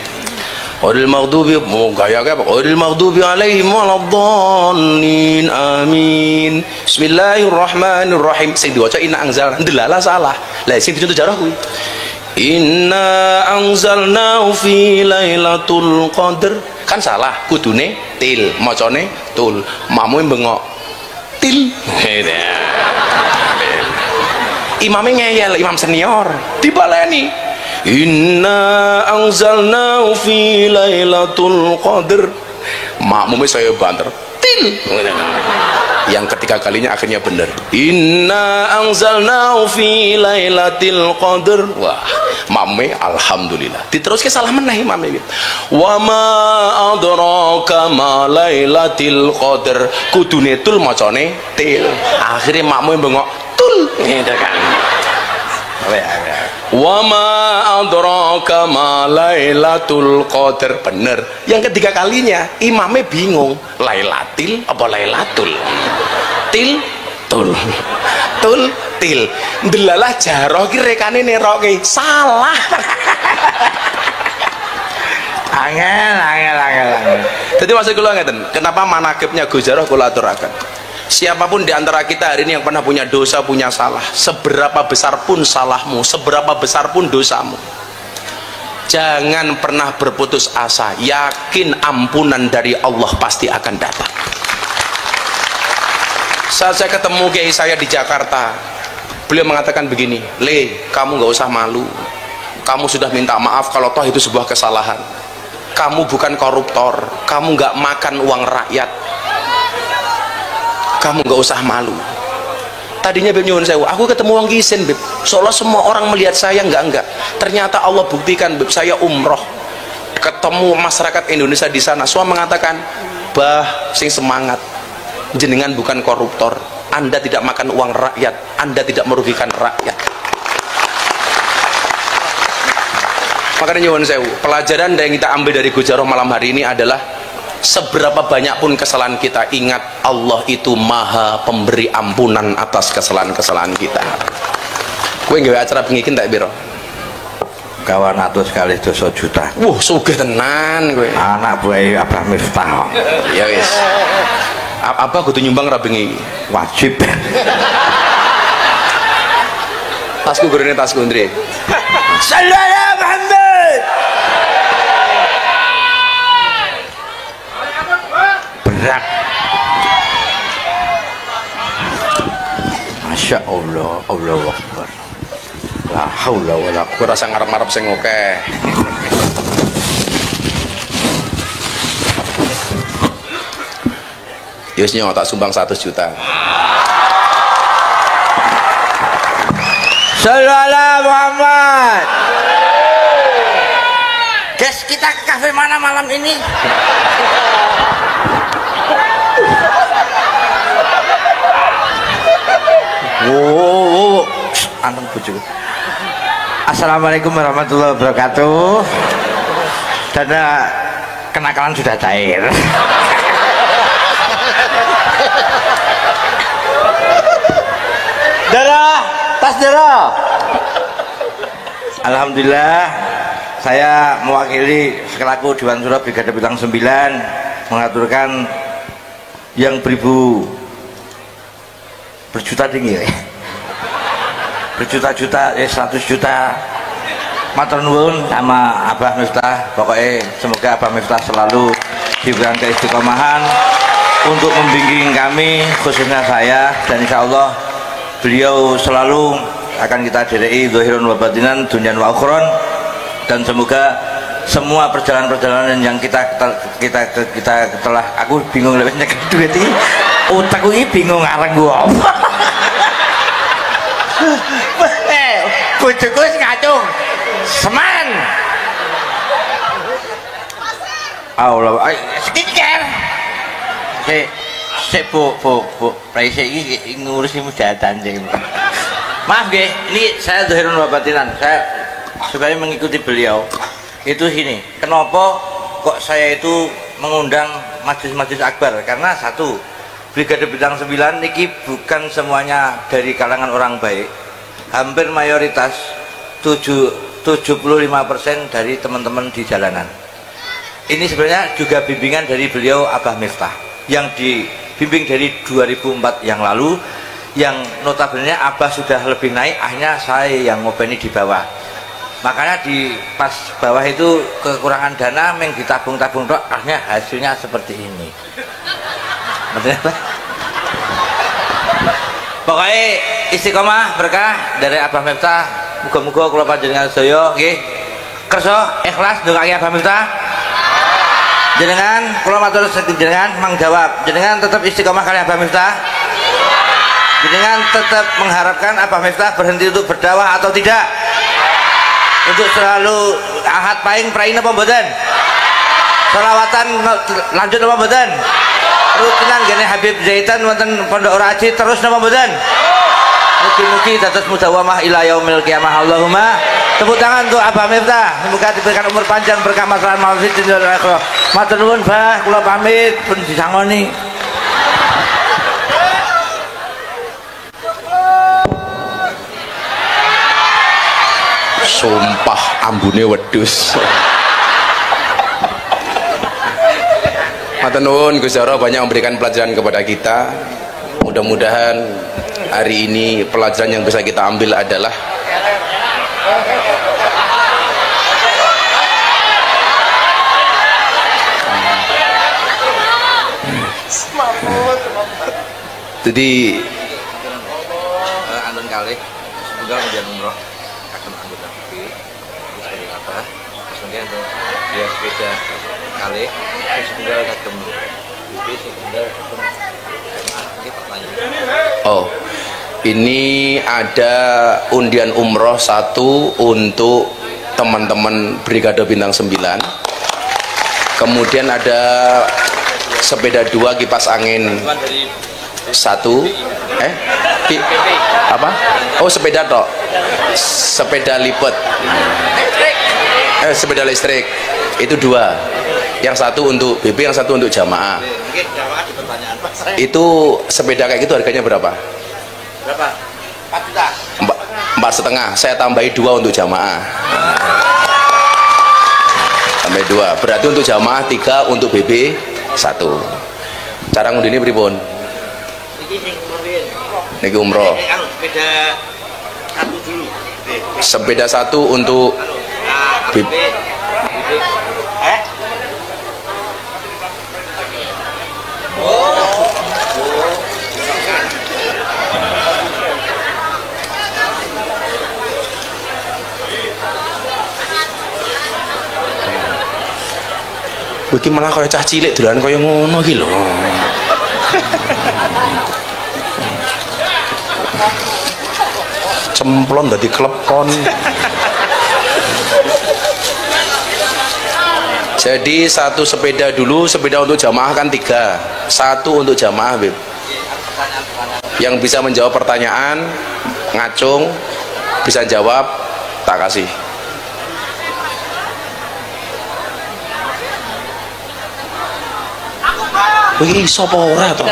Quril maghdubi gaya apa? Quril maghdubi alaihim waladdallin amin. Bismillahirrahmanirrahim. Sing diwaca inna anzalna ndelala salah. Lah sing dicontoh jarah kuwi. Inna anzalnahu fi lailatul qadr. Kan salah, kudune til, macane tul. Makmume bengok til. Imamnya ngeyel, imam senior dibaleni. Inna anzalnahu fi lailatul qadr. Makmumnya saya banter til. Yang ketiga kalinya akhirnya benar. Inna anzalnahu fi lailatul qadr. Wah, makmumnya alhamdulillah. Diteruskan salah meneh imamnya. Wa ma adraka ma lailatul qadr. Kudune tul macane til. Akhirnya makmumnya bengok tul. Wa ma adraka ma lailatul qadr. Bener. Yang ketiga kalinya imamnya bingung, lailatil apa lailatul? Til tul. Tul til. Ndelalah jaroh ki rekane neroke salah. Angel. Jadi maksud kula ngeten, kenapa manakibnya Gus Jarwo kula aturaken? Siapapun di antara kita hari ini yang pernah punya dosa, punya salah, seberapa besar pun salahmu, seberapa besar pun dosamu, jangan pernah berputus asa. Yakin ampunan dari Allah pasti akan datang. Saat saya ketemu kiai saya di Jakarta, beliau mengatakan begini, Le, kamu gak usah malu, kamu sudah minta maaf kalau toh itu sebuah kesalahan, kamu bukan koruptor, kamu gak makan uang rakyat, kamu gak usah malu. Tadinya Beb nyuwun sewu, aku ketemu wong kisin Beb, seolah semua orang melihat saya, enggak. Ternyata Allah buktikan Beb, saya umroh ketemu masyarakat Indonesia di sana, semua mengatakan, bah sing semangat, jenengan bukan koruptor, Anda tidak makan uang rakyat, Anda tidak merugikan rakyat. Makanya nyuwun sewu, pelajaran yang kita ambil dari Gujaroh malam hari ini adalah seberapa banyak pun kesalahan kita, ingat Allah itu maha pemberi ampunan atas kesalahan-kesalahan kita. Kowe nggawe acara bengi iki tak Biro? Kawan atus kali dosa juta. Wah, sugih tenan kowe. Anak buah Abah Miftah. Ya wis. Apa kudu nyumbang ra bengi iki? Wajib. Tasku gurune tasku Ndre. Sallallahu Muhammad. Berat. Masya Allah, Allahu Akbar. La haula wala Aku rasa ngarep-ngarep sing akeh. Yus nyo tak sumbang 100 juta. Sallallahu Muhammad. Guys, kita ke kafe mana malam ini? Wow, anteng bojoku. Assalamualaikum warahmatullahi wabarakatuh. Dana kenakalan sudah cair. Darah, tas darah. Alhamdulillah, saya mewakili sekelaku Dewan Suro Brigade Bintang 9 mengaturkan yang beribu berjuta tinggi ya. Berjuta-juta, 100 juta matur nuwun sama Abah Miftah. Pokoknya semoga Abah Miftah selalu diberikan keistiqomahan untuk membimbing kami, khususnya saya, dan insya Allah beliau selalu akan kita direi zahirun wa batinan dunyan wa ukhron, dan semoga semua perjalanan-perjalanan yang kita telah, aku bingung lebih nyekit duit ini, otakku ini bingung ngarang gua apa. Bojoku wis ngacung seman. Allah, skincare. Bu, Raisa ini ngurusin mujahatan. Maaf nggih, ini saya zahirun wa batinan. Saya supaya mengikuti beliau. Itu sini. Kenapa kok saya itu mengundang majelis-majelis akbar? Karena satu, Brigade Bintang 9 niki bukan semuanya dari kalangan orang baik. Hampir mayoritas 75% dari teman-teman di jalanan. Ini sebenarnya juga bimbingan dari beliau Abah Miftah yang dibimbing dari 2004 yang lalu, yang notabene Abah sudah lebih naik, akhirnya saya yang ngopeni di bawah. Makanya di pas bawah itu kekurangan dana, meng ditabung-tabung tok, akhirnya hasilnya seperti ini. Betul apa? Pokoknya istiqomah berkah dari Abah Miftah. Muga-muga kula panjenengan sedaya nggih kersa ikhlas ndongake Abah Miftah. Jenengan kula matur jenengan mengjawab, jenengan tetap istiqomah kali Abah Miftah. Jenengan tetap mengharapkan Abah Miftah berhenti untuk berdakwah atau tidak? Untuk selalu ahad paing praing napa mboten? Selawatan lanjut napa mboten? Rutinan gini Habib Zaitan wonten Pondok Raji terus napa mboten? Mugi-mugi dados mudawamah ila yaumil qiyamah. Allahumma. Tepuk tangan untuk Abah Miftah. Semoga diberikan umur panjang berkah maslahat maafid dunya wal akhirah. Matur nuwun Bah, kula pamit pun disangoni. Sumpah ambune wedhus. Matur nuwun Gus Jaro banyak memberikan pelajaran kepada kita. Mudah-mudahan hari ini pelajaran yang bisa kita ambil adalah jadi Anton kali juga ujian umroh akan anggota TV seperti apa kemudian untuk dia sepeda kali sebenarnya kagem TV sebenarnya kagem ini pertanyaan. oh ini ada undian umroh 1 untuk teman-teman Brigade Bintang 9. Kemudian ada sepeda 2 kipas angin 1. Apa? Oh, sepeda toh. Sepeda lipat. Sepeda listrik. Itu 2. Yang 1 untuk BB, yang 1 untuk jamaah. Itu sepeda kayak gitu harganya berapa? Berapa? 4 juta. 4,5. Saya tambahi 2 untuk jamaah. Tambah 2. Berarti untuk jamaah 3, untuk BB 1. Cara ngundine pripun? Niki umroh. Sepeda 1 dulu. Sepeda 1 untuk BB. Iki malah kaya cah cilik dolan kaya ngono iki lho. Cemplon dadi klepon. Jadi 1 sepeda dulu, sepeda untuk jamaah kan 3. 1 untuk jamaah, Beb. Yang bisa menjawab pertanyaan, ngacung, bisa jawab, tak kasih. Wih, sapa ora to?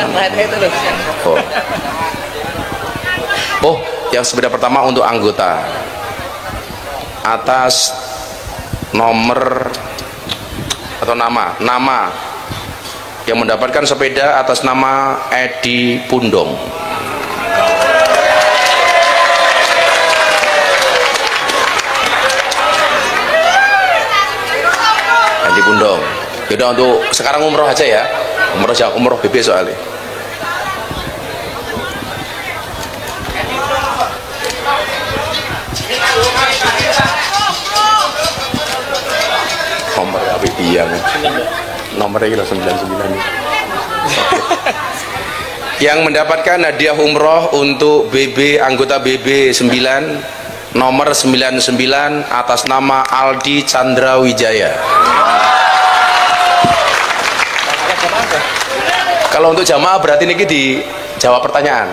Oh, yang sepeda pertama untuk anggota. Atas nomor atau nama yang mendapatkan sepeda atas nama Edi Pundong. Edi Pundong. Yaudah, untuk sekarang umroh aja ya. Umroh BB soalnya. Nomor apa iya? Nomornya 99. Yang mendapatkan hadiah umroh untuk BB, anggota BB 9 nomor 99 atas nama Aldi Chandra Wijaya. Kalau untuk jamaah berarti niki dijawab pertanyaan.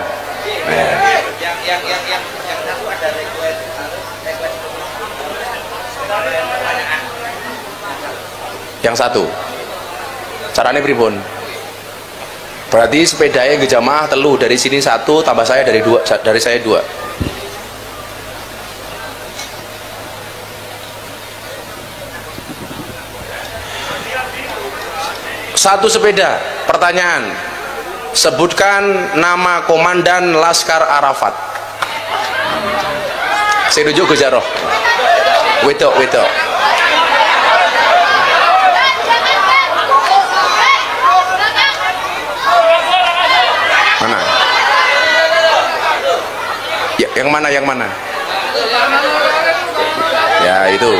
Yang 1. Caranya pripun? Berarti sepedanya ke jamaah telu, dari sini 1 tambah saya dari 2, dari saya 2. Satu sepeda. Pertanyaan, sebutkan nama komandan Laskar Arafat. Saya rujuk ke Jaroh. Wedok. Mana? Ya, yang mana? Ya, itu.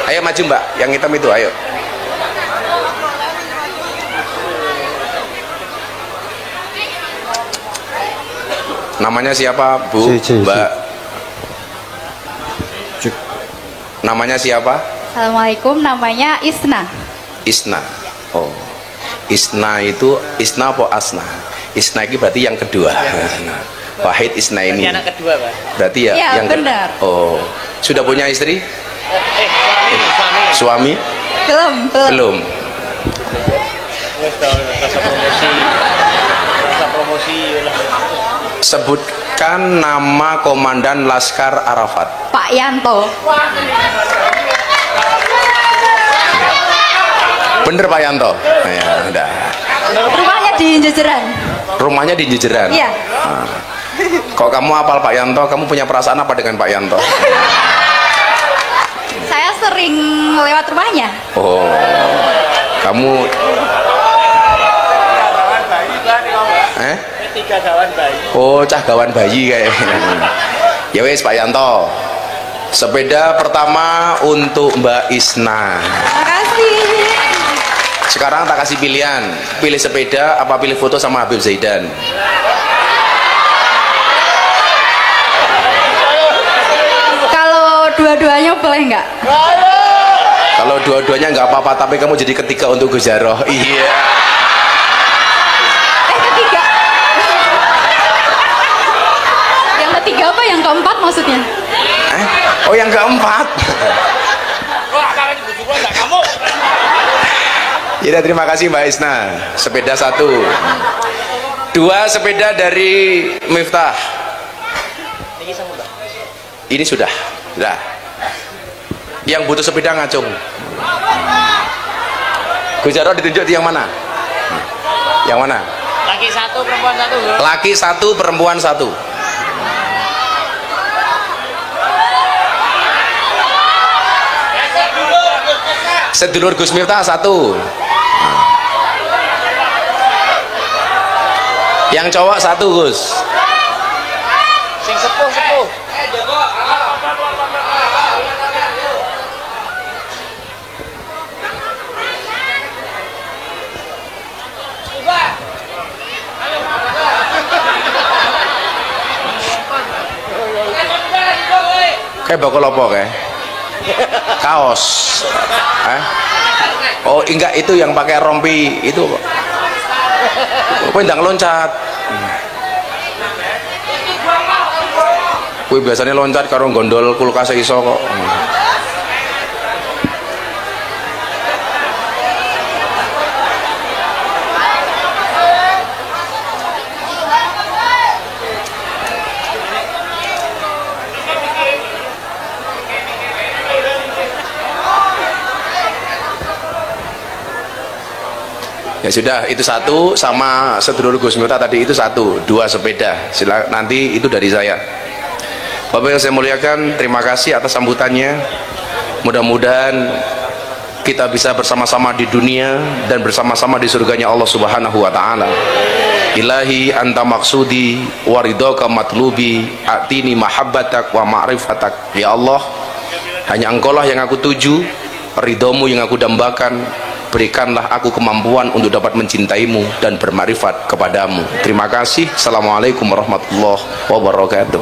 Ayo maju Mbak, yang hitam itu, ayo. Namanya siapa, Bu? Mbak. Namanya siapa? Assalamualaikum, namanya Isna. Isna. Oh. Isna itu, Isna apa Asna? Isna ini berarti yang kedua. Wahid Isna ini. Anak kedua, Pak. Berarti ya, Ya, yang benar. Oh. Sudah punya istri? Suami? Belum. Sebutkan nama komandan Laskar Arafat. Pak Yanto. Bener Pak Yanto? Ya, udah. Rumahnya di Jejeran. Rumahnya di Jejeran? Iya. Nah. Kok kamu hafal Pak Yanto? Kamu punya perasaan apa dengan Pak Yanto? Saya sering lewat rumahnya. Oh, kamu Oh, cah gawan bayi kayak. Ya wes Pak Yanto. Sepeda pertama untuk Mbak Isna. Makasih. Sekarang tak kasih pilihan, pilih sepeda apa pilih foto sama Habib Zaidan. Kalau dua-duanya boleh nggak? Kalau dua-duanya nggak apa-apa, tapi kamu jadi ketiga untuk Gus Jaroh. Iya. Ketiga. Yang ketiga apa? Yang keempat maksudnya? Oh, yang keempat. Ya, terima kasih Mbak Isna. Sepeda satu. Dua sepeda dari Miftah. Ini sudah. Sudah. Yang butuh sepeda ngacung. Gus Jaroh ditunjuk di yang mana? Yang mana? Laki satu, perempuan satu. Laki satu, perempuan satu. Sedulur Gus Miftah satu. Yang cowok satu, Gus. Sing sepuh. Kayak bakal apa kayak? Kaos. Oh enggak, itu yang pakai rompi itu. Kowe ndang loncat. Kowe biasanya loncat karo gondol kulkas iso kok. Ya sudah, itu satu, sama sedulur Gus Miftah tadi itu satu, dua sepeda. Silakan, nanti itu dari saya. Bapak yang saya muliakan, terima kasih atas sambutannya. Mudah-mudahan kita bisa bersama-sama di dunia dan bersama-sama di surganya Allah Subhanahu wa taala. Ilahi anta maksudi wa ridhaka matlubi atini mahabbatak wa ma'rifatak. Ya Allah, hanya Engkaulah yang aku tuju, ridhomu yang aku dambakan. Berikanlah aku kemampuan untuk dapat mencintaimu dan bermakrifat kepadamu. Terima kasih. Assalamualaikum warahmatullahi wabarakatuh.